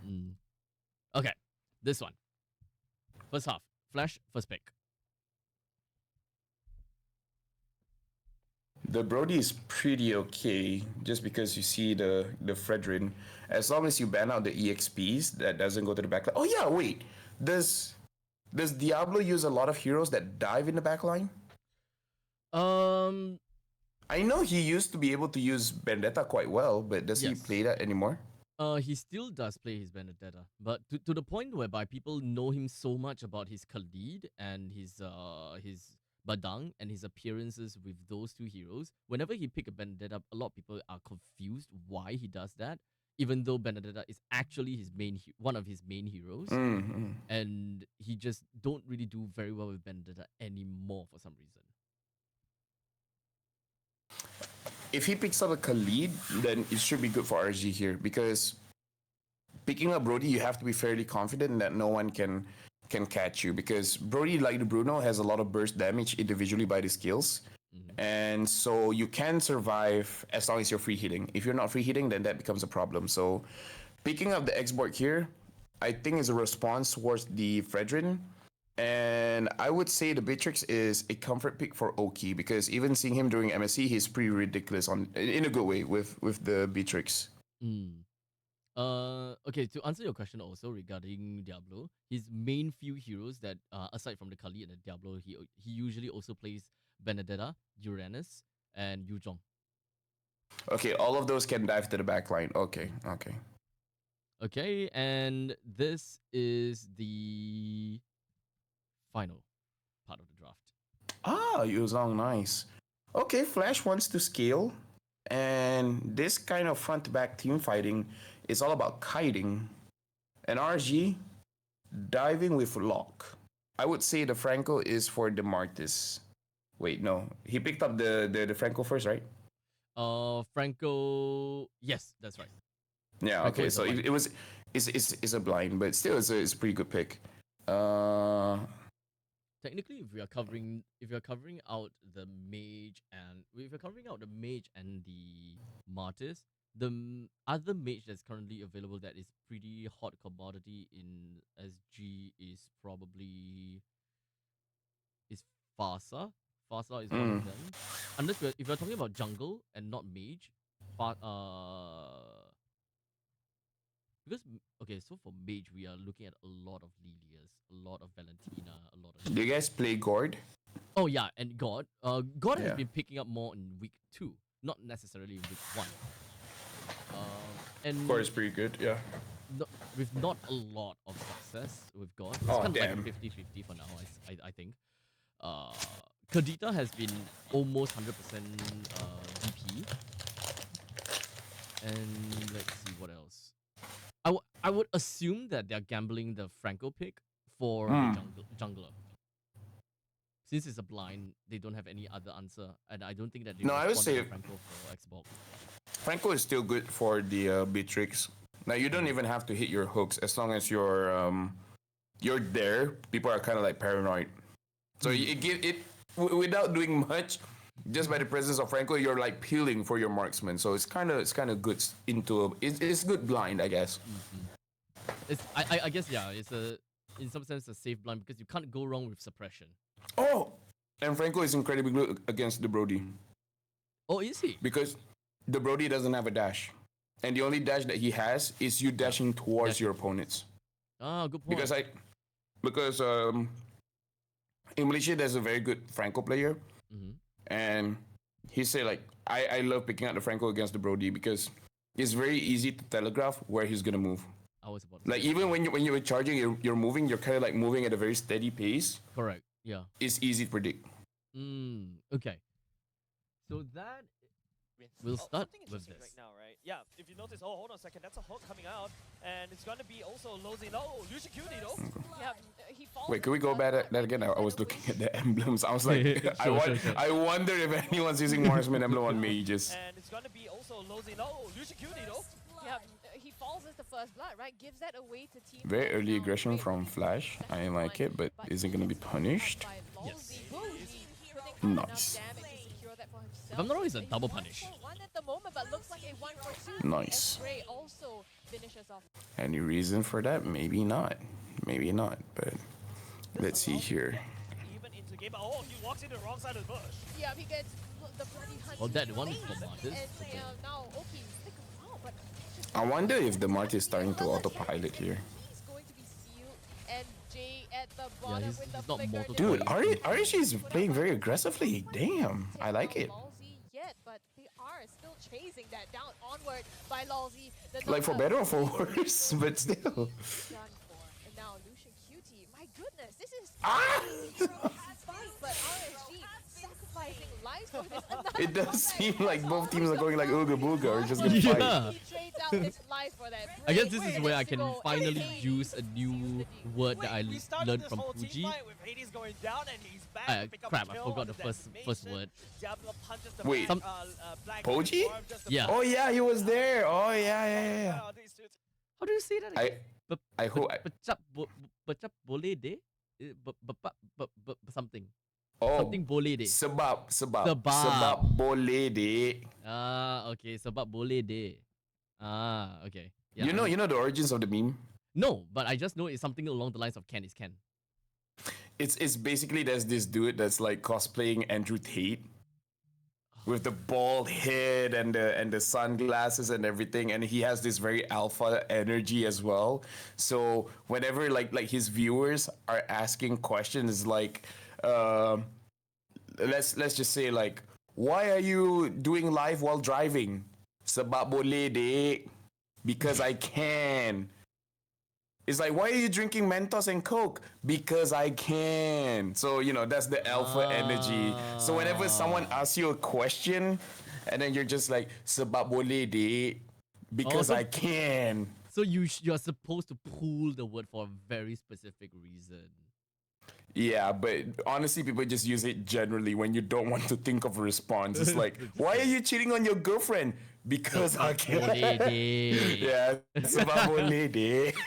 Okay, this one. First half, Flash, first pick. The Brody is pretty okay, just because you see the Fredrin. As long as you ban out the EXPs, that doesn't go to the backline. Oh yeah, wait. Does Diablo use a lot of heroes that dive in the backline? I know he used to be able to use Vendetta quite well, but does he play that anymore? He still does play his Vendetta, but to the point whereby people know him so much about his Khalid and his Badang and his appearances with those two heroes. Whenever he pick a Vendetta, a lot of people are confused why he does that, even though Vendetta is actually his one of his main heroes, and he just don't really do very well with Vendetta anymore for some reason. If he picks up a Khalid, then it should be good for RSG here, because picking up Brody, you have to be fairly confident that no one can catch you, because Brody, like the Bruno, has a lot of burst damage individually by the skills, and so you can survive as long as you're free hitting. If you're not free hitting, then that becomes a problem. So picking up the X-Borg here, I think is a response towards the Fredrin. And I would say the Beatrix is a comfort pick for Oki, because even seeing him during MSC, he's pretty ridiculous in a good way with the Beatrix. Okay, to answer your question also regarding Diablo, his main few heroes that aside from the Kali and the Diablo, he usually also plays Benedetta, Uranus, and Yuzong. Okay, all of those can dive to the backline. Okay, and this is the final part of the draft. Yuzong, nice. Okay, Flash wants to scale, and this kind of front-to-back team fighting is all about kiting. And RSG, diving with lock. I would say the Franco is for the Martis. Wait, no. He picked up the Franco first, right? Franco... Yes, that's right. Yeah, Franco okay. So it's a blind, but still it's a pretty good pick. Technically, if you're covering out the mage and the Martis, the other mage that's currently available that is pretty hot commodity in SG is probably Fasa Fast Art is one of them. Unless if you're talking about jungle and not mage, because okay, so for mage we are looking at a lot of Lilias, a lot of Valentina, a lot of. Do you guys play Gord? Oh yeah, and God. God has been picking up more in week 2, not necessarily in week 1. And Gord is pretty good, yeah. With not a lot of success with God. It's Oh, kind damn. of like 50-50 for now, I think. Kadita has been almost 100% DP. And let's see what else. I would assume that they're gambling the Franco pick for the jungler. Since it's a blind, they don't have any other answer, and I don't think that they No, I would say Franco for Xbox. Franco is still good for the Beatrix. Now you don't even have to hit your hooks as long as you're there. People are kind of like paranoid, so without doing much, just by the presence of Franco, you're like peeling for your marksman. So it's kind of good it's good blind, I guess. I guess it's in some sense a safe blind because you can't go wrong with suppression. Oh, and Franco is incredibly good against the Brody. Oh, is he? Because the Brody doesn't have a dash, and the only dash that he has is you dashing towards your opponents. Ah, good point. Because in Malaysia there's a very good Franco player, and he said like I love picking out the Franco against the Brody because it's very easy to telegraph where he's gonna move. I was about to Like say. even when you're charging, you're moving, you're kind of like moving at a very steady pace. Correct. Yeah. It's easy to predict. Okay. So that we'll start something with interesting this. right now, right? Yeah, if you notice, hold on a second, that's a hook coming out, and it's gonna be also Lozy. No, Lucian Cutie though. Yeah, he falls Wait, can we go back that again? I was looking at the emblems. I was like, Sure. I wonder if anyone's using marksman emblem on mages. And it's gonna be also Lozy. No, Lucian Cutie though. Yeah, he falls as the first blood, right? Gives that away to team. Very Fight early now. aggression Great from lead Flash. for the I second like one, it, but is it gonna be he's punished? by Yes. Lolzy. Bougie putting enough Nice. damage to secure that for himself. If I'm not wrong, it's a He's double 1 punish. for 1 at the moment, but looks like a 1 for 2. Nice. As Gray also finishes off. Any reason for that? Maybe not. Maybe not. But let's see here. Even into game, oh, he walks into the wrong side of the bush. Yeah, he gets the bloody hunt. Oh, that one is late, for Martis. And now Oki stick around, but just I wonder if the Mart is starting to autopilot here. he's going to be sealed, and Jay at the bottom he's- with the he's not flicker. multiple. Dude, RSG is playing very aggressively. Damn, I like it. Lolzy yet, but they are still chasing that down onward by Lolzy. Like for better or for worse, but still. Done for. And now Lucian Cutie. My goodness, this is Ah! fight, but RSG sacrificing lives for this. It does seem like both teams are going like ooga booga or just gonna fight. Yeah. He trades out his life for that. I guess Great this is way where I to can go. finally Hades use a new word that I we started learned this from whole team Fuji. fight with Hades going down, and he's back to pick up Crap, a I kill forgot on the his first animation. word. Diablo punches the Wait. black Poji? form just to Yeah. Oh yeah, he was there. Oh yeah. Oh, these two- How do you say that again? I hope. Pecap boleh deh? Something. Oh, Something boleh deh. sebab Sebab. boleh dek. Ah, okay. Sebab boleh deh. Ah, okay. Yeah, You know the origins of the meme. No, but I just know it's something along the lines of Ken is Ken. It's basically there's this dude that's like cosplaying Andrew Tate with the bald head and the sunglasses and everything, and he has this very alpha energy as well. So whenever like his viewers are asking questions like let's just say like, why are you doing live while driving? Sebab boleh dek. Because I can. It's like, why are you drinking Mentos and Coke? Because I can. So, that's the alpha energy. So whenever someone asks you a question, and then you're just like, sebab boleh dek. Because so- I can. So you're supposed to pull the word for a very specific reason. Yeah, but honestly, people just use it generally when you don't want to think of a response. It's like, why are you cheating on your girlfriend? Because I can. Boleh deh. Yeah, sebab boleh dek.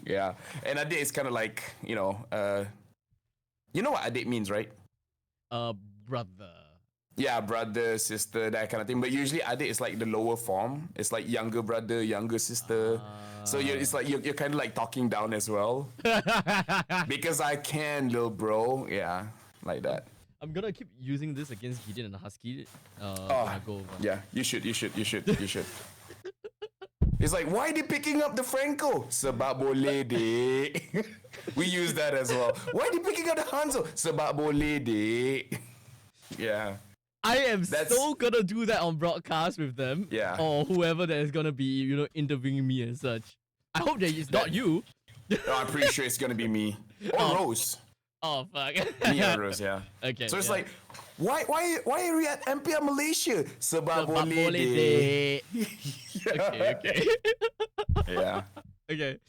Yeah, and adik is kind of like, you know what adik means, right? Brother. Yeah, brother, sister, that kind of thing. But usually adik is like the lower form. It's like younger brother, younger sister. So it's like you're kind of like talking down as well. Because I can, little bro. Yeah, like that. I'm gonna keep using this against Gideon and Husky when I go over. Yeah, you should. It's like, why are they picking up the Franco? Sebab boleh dek. We use that as well. Why are they picking up the Hanzo? Sebab boleh dek. Yeah. I am so gonna do that on broadcast with them. Yeah. Or whoever that is gonna be, interviewing me and such. I hope that it's not you. No, I'm pretty sure it's gonna be me. Or Rose. Oh fuck. Me or Rose, yeah. Okay. So it's like, why are we at MPL Malaysia? Sebab boleh dek. Yeah. Okay. Yeah. Okay.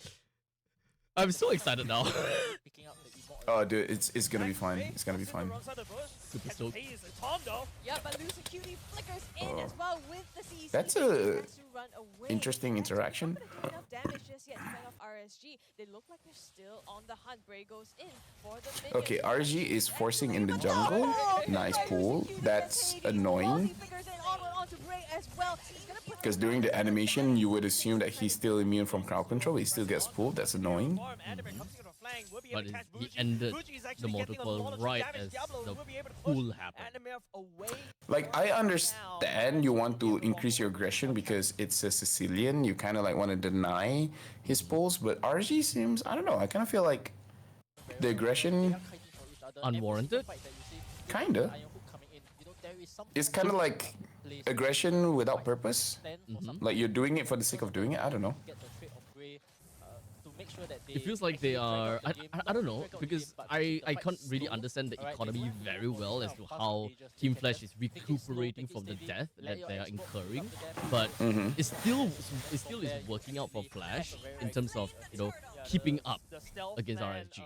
I'm so excited now. Oh, dude, it's gonna be fine. It's gonna be fine. Super stoked. Yeah, but Lucy Cutie flickers in as well with the CC. That's a interesting interaction. Enough damage just yet to fend off RSG. They look like they're still on the hunt. Bray goes in for the minions. Okay, RSG is forcing in the jungle. Nice pull. That's annoying. Because during the animation, you would assume that he's still immune from crowd control. He still gets pulled. That's annoying. But he ended the mortal coil right as the pull happened. Like, I understand you want to increase your aggression because it's a Sicilian. You kind of like want to deny his pulls. But RSG seems, I don't know, I kind of feel like the aggression... Unwarranted? Kinda. It's kind of like aggression without purpose. Like you're doing it for the sake of doing it. I don't know. It feels like they are. I don't know, because I can't really understand the economy very well as to how Team Flash is recuperating from the death that they are incurring, but it still is working out for Flash in terms of keeping up against RSG,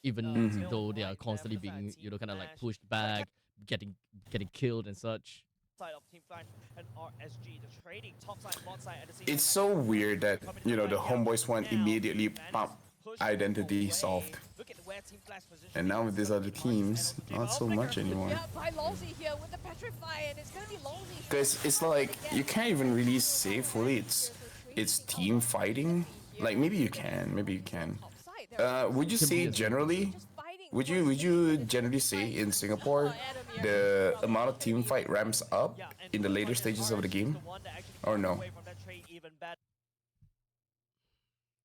even though they are constantly being kind of like pushed back, getting killed and such. It's so weird that the homeboys one immediately pump identity solved, and now with these other teams, not so much anymore. Because it's like you can't even really say fully it's team fighting. Like maybe you can. Would you say generally? Would you generally say in Singapore the amount of team fight ramps up in the later stages of the game, or no?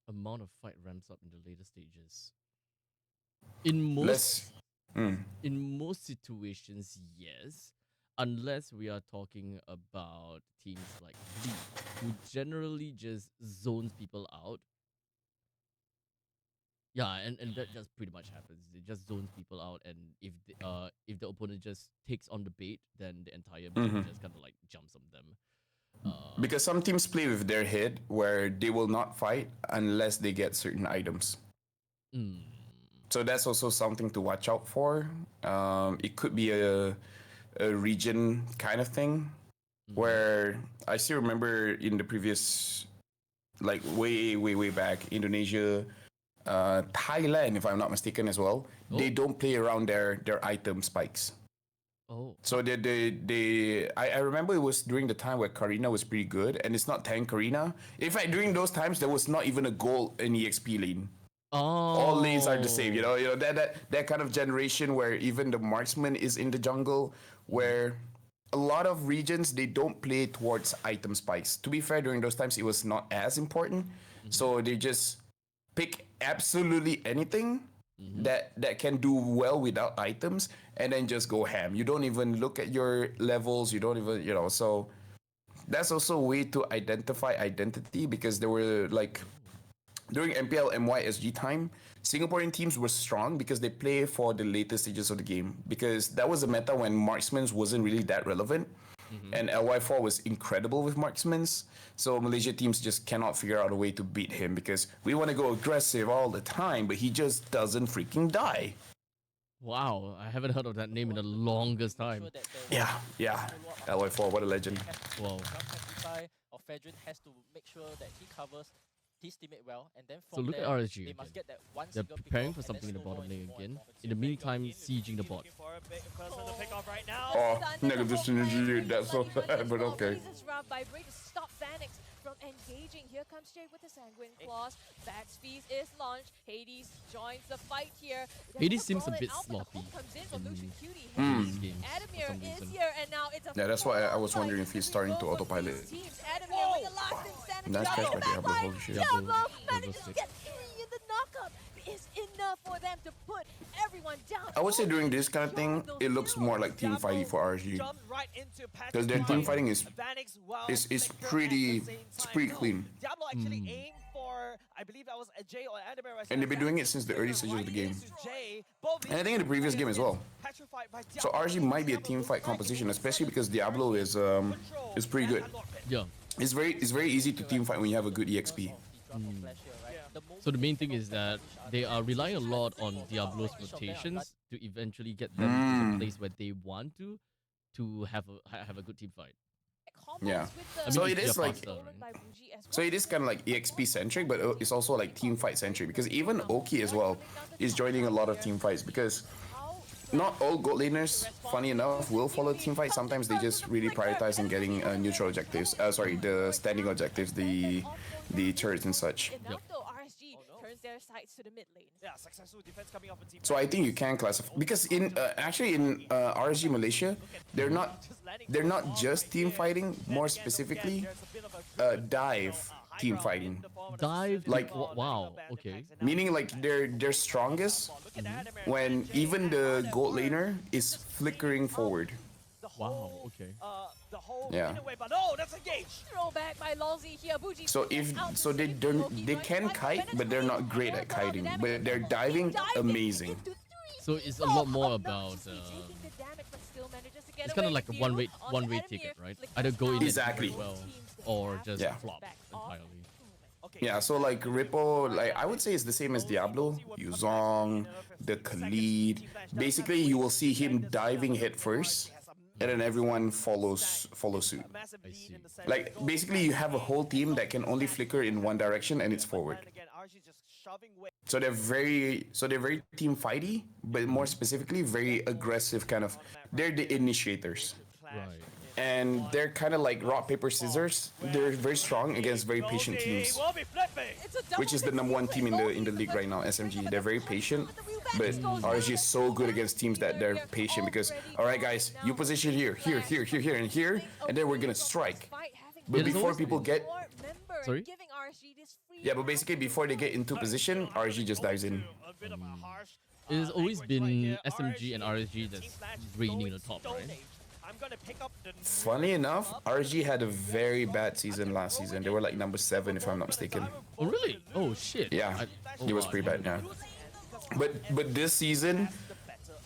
Amount of fight ramps up in the later stages. In most situations, yes, unless we are talking about teams like Lee, who generally just zones people out. Yeah, and that just pretty much happens. It just zones people out, and if the opponent just takes on the bait, then the entire bait just kind of like jumps on them. Because some teams play with their head, where they will not fight unless they get certain items. So that's also something to watch out for. It could be a region kind of thing, where I still remember in the previous, like way back, Indonesia. Thailand, if I'm not mistaken, as well. They don't play around their item spikes. So I remember it was during the time where Karina was pretty good, and it's not tank Karina. In fact, during those times, there was not even a goal in EXP lane. All lanes are the same. That kind of generation where even the marksman is in the jungle, where a lot of regions they don't play towards item spikes. To be fair, during those times it was not as important, so they just pick absolutely anything that can do well without items, and then just go ham. You don't even look at your levels. You don't even, so that's also a way to identify identity, because there were like, during MPL MY SG time, Singaporean teams were strong because they play for the later stages of the game, because that was a meta when marksman wasn't really that relevant. And LY4 was incredible with marksmans, so Malaysia teams just cannot figure out a way to beat him, because we want to go aggressive all the time, but he just doesn't freaking die. Wow, I haven't heard of that name in the longest time. Yeah, LY4, what a legend. Wow. Or Fedrin has to make sure that he covers his teammate well, and then So look at RSG. they must get that one They're preparing for something in the bottom lane again. In the meantime, sieging the bot. Oh, negative synergy, that's so sad, but okay. from engaging. Here comes Jade with the Sanguine Claws. Back's Feast is launched. Hades joins the fight here. Hades seems a bit sloppy Comes in from Lucian Cutie. these games. Adamir is here, and now it's a that's why I was wondering if he's starting to autopilot. Adamir with the last insanity. Nice catch by Diablo, holy shit. Diablo manages to get 3 in the knockup. Is enough for them to put everyone down. I would say during this kind of thing, it looks more like team fighting for RSG. Because their team fighting is pretty clean. Diablo actually aimed for, I believe that was a J or Adamir. And they've been doing it since the early stages of the game. And I think in the previous game as well. So RSG might be a team fight composition, especially because Diablo is pretty good. Yeah. It's very easy to team fight when you have a good EXP. So the main thing is that they are relying a lot on Diablo's rotations to eventually get them to the place where they want to have a good team fight. Yeah. I mean, So if it is you're like, faster, right? so it is kind of like EXP centric, but it's also like team fight centric because even Oki as well is joining a lot of team fights because not all gold laners, funny enough, will follow team fight. Sometimes they just really prioritize in getting neutral objectives. The standing objectives, the turrets and such. Yep. Turns their sights to the mid lane. Yeah, successful defense coming off a team. So I think you can classify because in actually in RSG Malaysia, they're not just team fighting. More specifically, dive team fighting. Dive? Like, wow, okay. Meaning like they're strongest when even the gold laner is flickering forward. Wow, okay. Yeah. But no, that's a gauge. Throwback by Lolzy here. Bougie So they can kite, but they're not great at kiting. But they're diving amazing. So it's a lot more about it's kind of like a one-way ticket, right? Either go in Exactly. and do well, or just Yeah. flop entirely. Yeah, so like Ripple, like I would say it's the same as Diablo, Yuzong, the Khalid. Basically, you will see him diving head first, and then everyone follows suit. I see. Like basically, you have a whole team that can only flicker in one direction, and it's forward. So they're very team fighty, but more specifically, very aggressive kind of. They're the initiators. Right. And they're kind of like rock, paper, scissors. They're very strong against very patient teams, which is the #1 team in the league right now, SMG. They're very patient, but RSG is so good against teams that they're patient because, all right, guys, you position here, and then we're gonna strike. But before people get, Sorry? yeah, but basically before they get into position, RSG just dives in. It has always been SMG and RSG that's reigning the top, right? Funny enough, RSG had a very bad season last season. They were like #7 if I'm not mistaken. Oh really? Oh shit. Yeah, it was pretty bad now. But this season,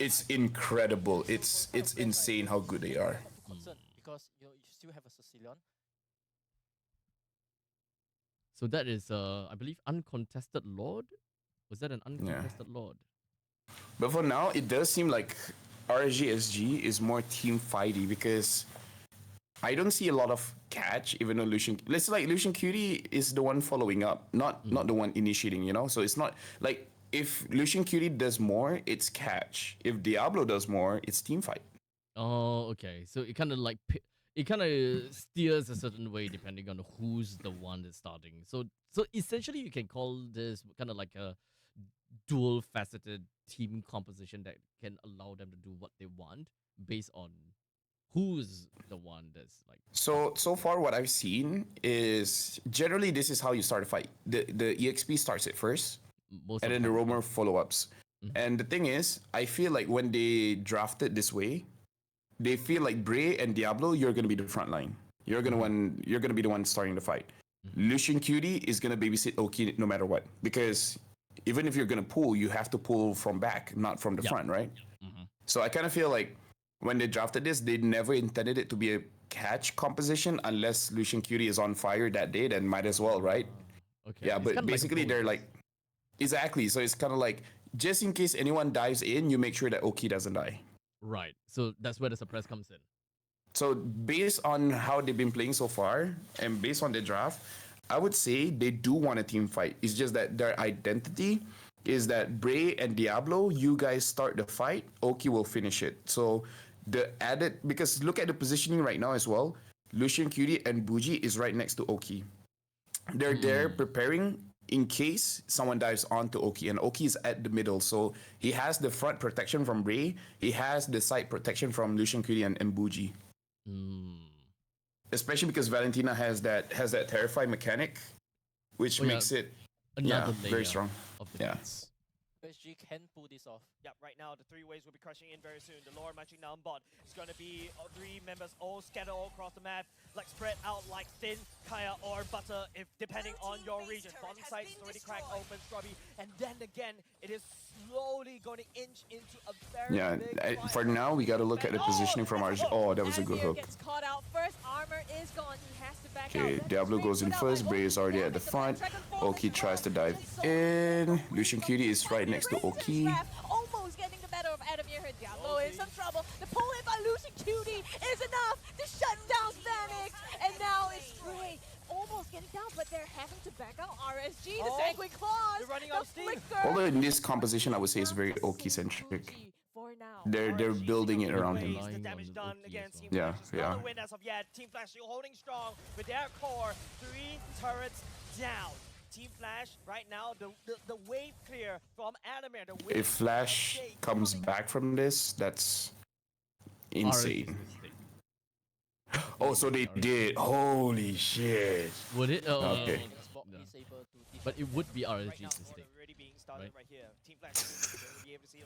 it's incredible. It's insane how good they are. Because you still have a Sicilian. So that is I believe uncontested Lord? Was that an uncontested Lord? But for now, it does seem like RSG SG is more team fighty because I don't see a lot of catch, even though Lucian Cutie is the one following up, not the one initiating, you know? So it's not like if Lucian Cutie does more, it's catch. If Diablo does more, it's team fight. Oh, okay. So it kind of like it kind of steers a certain way depending on who's the one that's starting. So essentially you can call this kind of like a dual faceted team composition that can allow them to do what they want based on who's the one that's like. So far what I've seen is generally this is how you start a fight. The EXP starts it first, and then the roamer follow-ups. And the thing is, I feel like when they draft it this way, they feel like Bray and Diablo, you're gonna be the front line. You're gonna be the one starting the fight. Lucian Cutie is gonna babysit Oki no matter what, because even if you're gonna pull, you have to pull from back, not from the front, right? So I kind of feel like when they drafted this, they never intended it to be a catch composition unless Lucian Cutie is on fire that day, then might as well, right? Okay. Yeah, It's but kinda basically like they're like, exactly. So it's kind of like, just in case anyone dives in, you make sure that Oki doesn't die. right. So that's where the suppress comes in. So based on how they've been playing so far, and based on the draft, I would say they do want a team fight. It's just that their identity is that Bray and Diablo, you guys start the fight, Oki will finish it. So because look at the positioning right now as well. Lucian Cutie and Bougie is right next to Oki. They're there preparing in case someone dives onto Oki, and Oki is at the middle, so he has the front protection from Ray, he has the side protection from Lucian Cutie and Mbuji. Especially because Valentina has that terrify mechanic, which makes it very strong. Of the SG can pull this off. Yep, right now the three waves will be crushing in very soon. The Lord marching down bot. It's going to be three members all scattered all across the map, like spread out like thin kaya or butter, if depending on your region. Bottom side is already cracked open, Scrubby, and then again it is slowly going to inch into a very big for now we got to look at the positioning from our. Oh, that was a good hook. Gets caught out first. Armor is gone. He has to back Okay, Diablo goes in first. Bray is already at the front. Oki tries to dive in. Lucian Cutie is right next to Oki. Almost getting the better of Adamir here. Diablo in some trouble. The pull hit by Lucian Cutie is enough to shut down Spanix. And now it's Bray almost getting down, but they're having to back out RSG. The Sanguine Claws. They're running out of steam. Although in this composition, I would say it's very Oki-centric. They're building it around him. The damage done against Team Yeah, Flash. Not a win as of yet. Team Flash still holding strong with their core. 3 turrets down. Team Flash right now, the wave clear from Adamir. If Flash comes back from this, that's insane. Oh, so they did. Holy shit. Would it? Okay. But it would be RSG's mistake. Right?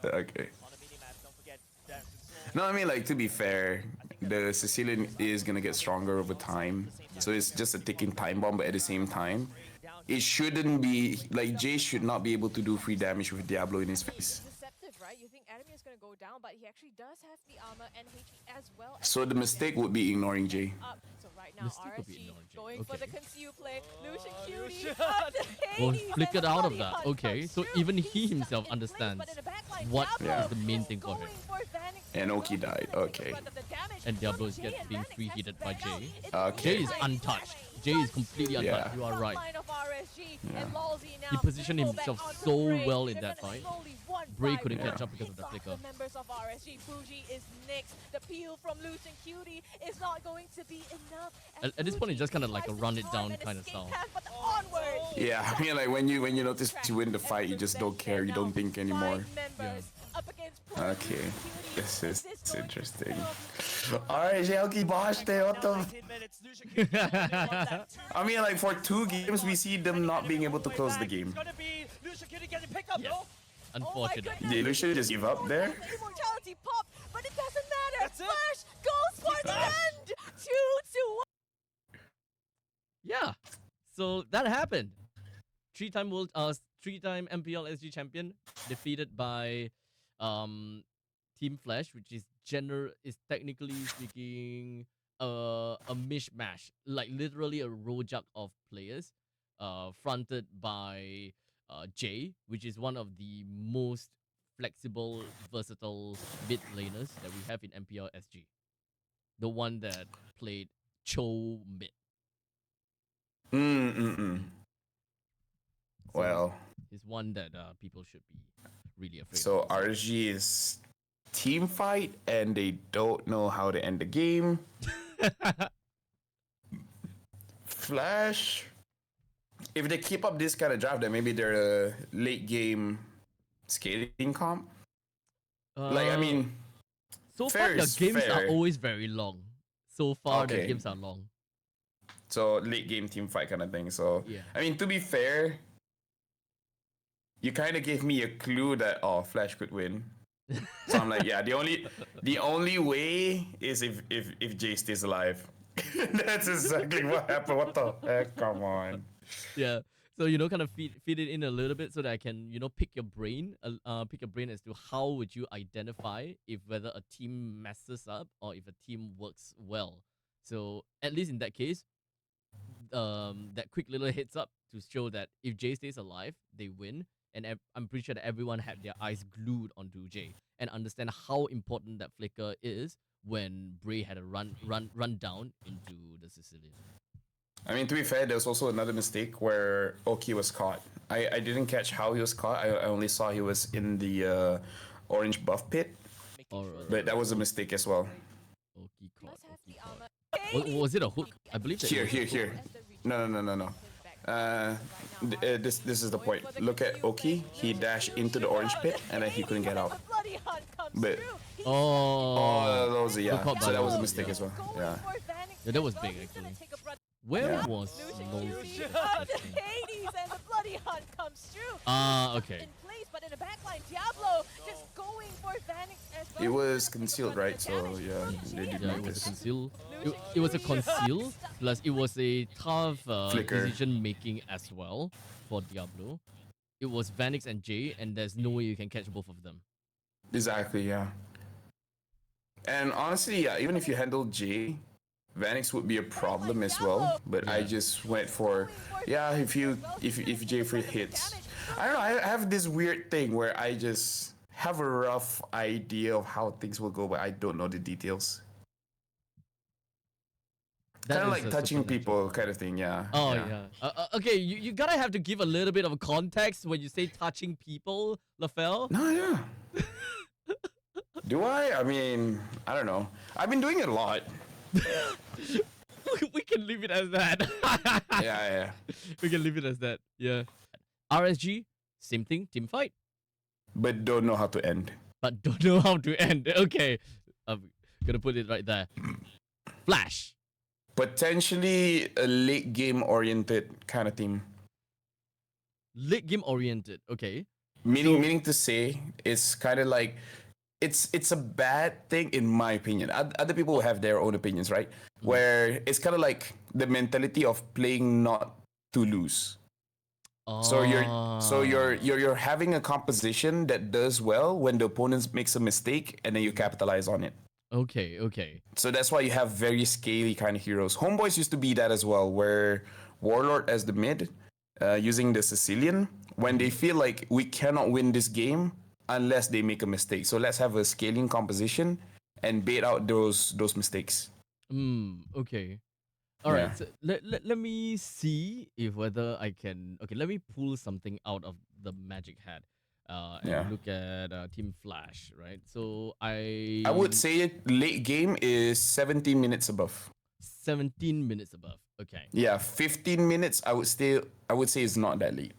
Okay. No, I mean, like, to be fair, the Sicilian is gonna get stronger over time. So it's just a ticking time bomb, but at the same time, it shouldn't be, like, Jay should not be able to do free damage with Diablo in his face. Right? You think Adamir is going to go down, but he actually does have the armor and HP as well. So the mistake would be ignoring Jay. So right now, RSG going for the conceal play. Lucian Cutie well, flickered out of that. Okay, so even he himself understands what is the main thing for him. And Oki died. Okay. And Diablo is being free-heated by Jay. Okay. Jay is untouched. Jay is completely untouched. You are right. He positioned himself so well in that fight. Bray couldn't catch up because of the flicker. Members of RSG, Bougie is next. The peel from Lucian Cutie is not going to be enough. At this point, it's just kind of like a run it down kind of style. Yeah, I mean, like when you notice you win the fight, you just don't care. You don't think anymore. Okay, this is interesting. Alright, Jelky Bosch, what the? I mean, like for 2 games, we see them not being able to close the game. Yes. Unfortunately. Did Lucian just give up there? Immortality pop, but it doesn't matter. Flash goes for the end. 2-1. Yeah. So that happened. 3-time MPL SG champion defeated by Team Flash, which is technically speaking a mishmash, like literally a rojak of players, fronted by Jay, which is one of the most flexible, versatile mid laners that we have in MPL SG. The one that played Cho mid. Well, it's one that people should be really afraid so of. RSG is team fight and they don't know how to end the game. Flash, if they keep up this kind of drive, then maybe they're a late game skating comp. Like, I mean, so far the games are always very long. So far the games are long. So late game team fight kind of thing. So yeah. I mean, to be fair, you kind of gave me a clue that Flash could win. So I'm like, yeah, the only way is if Jay stays alive. That's exactly what happened. What the heck? Come on. Yeah. So kind of feed it in a little bit so that I can pick your brain as to how would you identify if whether a team messes up or if a team works well. So at least in that case, that quick little heads up to show that if Jay stays alive, they win. And I'm pretty sure that everyone had their eyes glued onto Jay and understand how important that flicker is when Bray had a run down into the Sicilian. I mean, to be fair, there was also another mistake where Oki was caught. I didn't catch how he was caught. I only saw he was in the orange buff pit. But that was a mistake as well. Oki caught. Was it a hook? I believe that. Here. No. This is the point. Look at Oki. He dashed into the orange pit and then he couldn't get out. But that was so that was a mistake as well. Yeah. Yeah, that was big actually. Where was Lucian? Hades and the Bloody Hunt comes through. Okay. In place, but in the backline, Diablo just going for Vanix as well. It was concealed, right? So yeah, they did it was a conceal. It was a conceal, plus it was a tough decision making as well for Diablo. It was Vanix and Jay, and there's no way you can catch both of them. Exactly, yeah. And honestly, yeah, even if you handle Jay, Vanix would be a problem as well. But I just went for if Jay free hits. I don't know, I have this weird thing where I just have a rough idea of how things will go, but I don't know the details. Kind of like touching people kind of thing, yeah. Oh, yeah. Okay, you gotta have to give a little bit of context when you say touching people, Laphel. No, yeah. Do I? I mean, I don't know. I've been doing it a lot. We can leave it as that. Yeah. We can leave it as that, yeah. RSG, same thing, team fight. But don't know how to end. But don't know how to end. Okay, I'm gonna put it right there. Flash. Potentially a late game oriented kind of team. Late game oriented, okay. Meaning to say, it's kind of like it's a bad thing in my opinion. Other people will have their own opinions, right? Where it's kind of like the mentality of playing not to lose. So you're having a composition that does well when the opponent makes a mistake and then you capitalize on it. Okay. So that's why you have very scaly kind of heroes. Homeboys used to be that as well, where Warlord as the mid, using the Sicilian, when they feel like we cannot win this game unless they make a mistake. So let's have a scaling composition and bait out those mistakes. Okay. All right. So let me see if whether I can. Okay, let me pull something out of the magic hat. And look at Team Flash, right? So I would say late game is 17 minutes above. 17 minutes above. Okay. Yeah, 15 minutes. I would say it's not that late.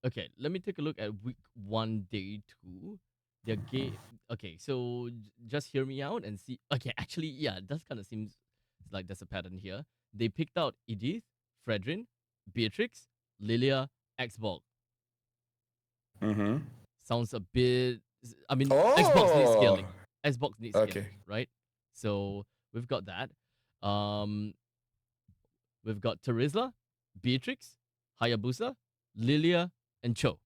Okay, let me take a look at week 1, day 2. Their game. Okay, so just hear me out and see. Okay, actually, yeah, it does kind of seems like there's a pattern here. They picked out Edith, Fredrin, Beatrix, Lilia, Xbox. Sounds a bit. I mean, Xbox needs scaling. Xbox needs scaling, right? So we've got that. We've got Terizla, Beatrix, Hayabusa, Lilia, and Cho.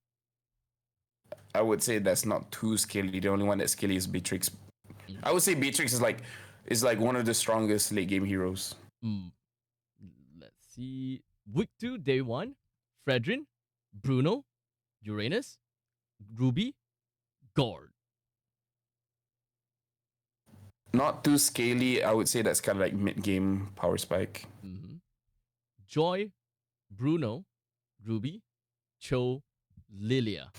I would say that's not too scaly. The only one that's scaly is Beatrix. I would say Beatrix is like one of the strongest late game heroes. Let's see. Week 2, day 1, Fredrin, Bruno, Uranus, Ruby, Gord. Not too scaly. I would say that's kind of like mid-game power spike. Joy, Bruno, Ruby, Cho, Lilia.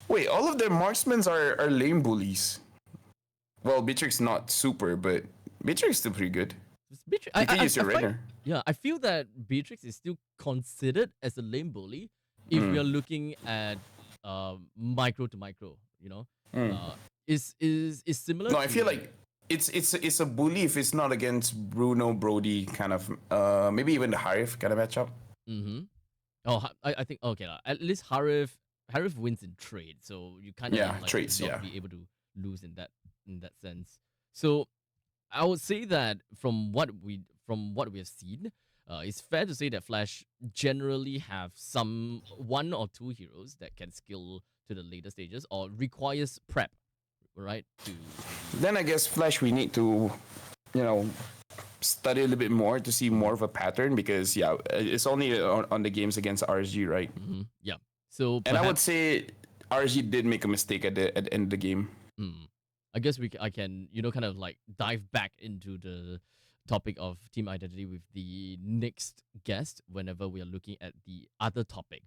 Wait, all of their marksmen are lame bullies. Well, Beatrix not super, but Beatrix is still pretty good. Beatrix, you can use your Rainer. Yeah, I feel that Beatrix is still considered as a lame bully if we are looking at micro to micro, you know? Is similar. No, I feel like it's a bully if it's not against Bruno, Brody kind of maybe even the Harif kind of matchup. Oh, I think okay. At least Harif wins in trade, so you kind of trades, be able to lose in that sense. So I would say that from what we have seen, it's fair to say that Flash generally have one or two heroes that can skill to the later stages or requires prep, right? Then I guess Flash we need to, study a little bit more to see more of a pattern because it's only on the games against RSG, right? Yeah. So and I would say RSG did make a mistake at the end of the game. I guess I can kind of like dive back into the topic of team identity with the next guest whenever we are looking at the other topic.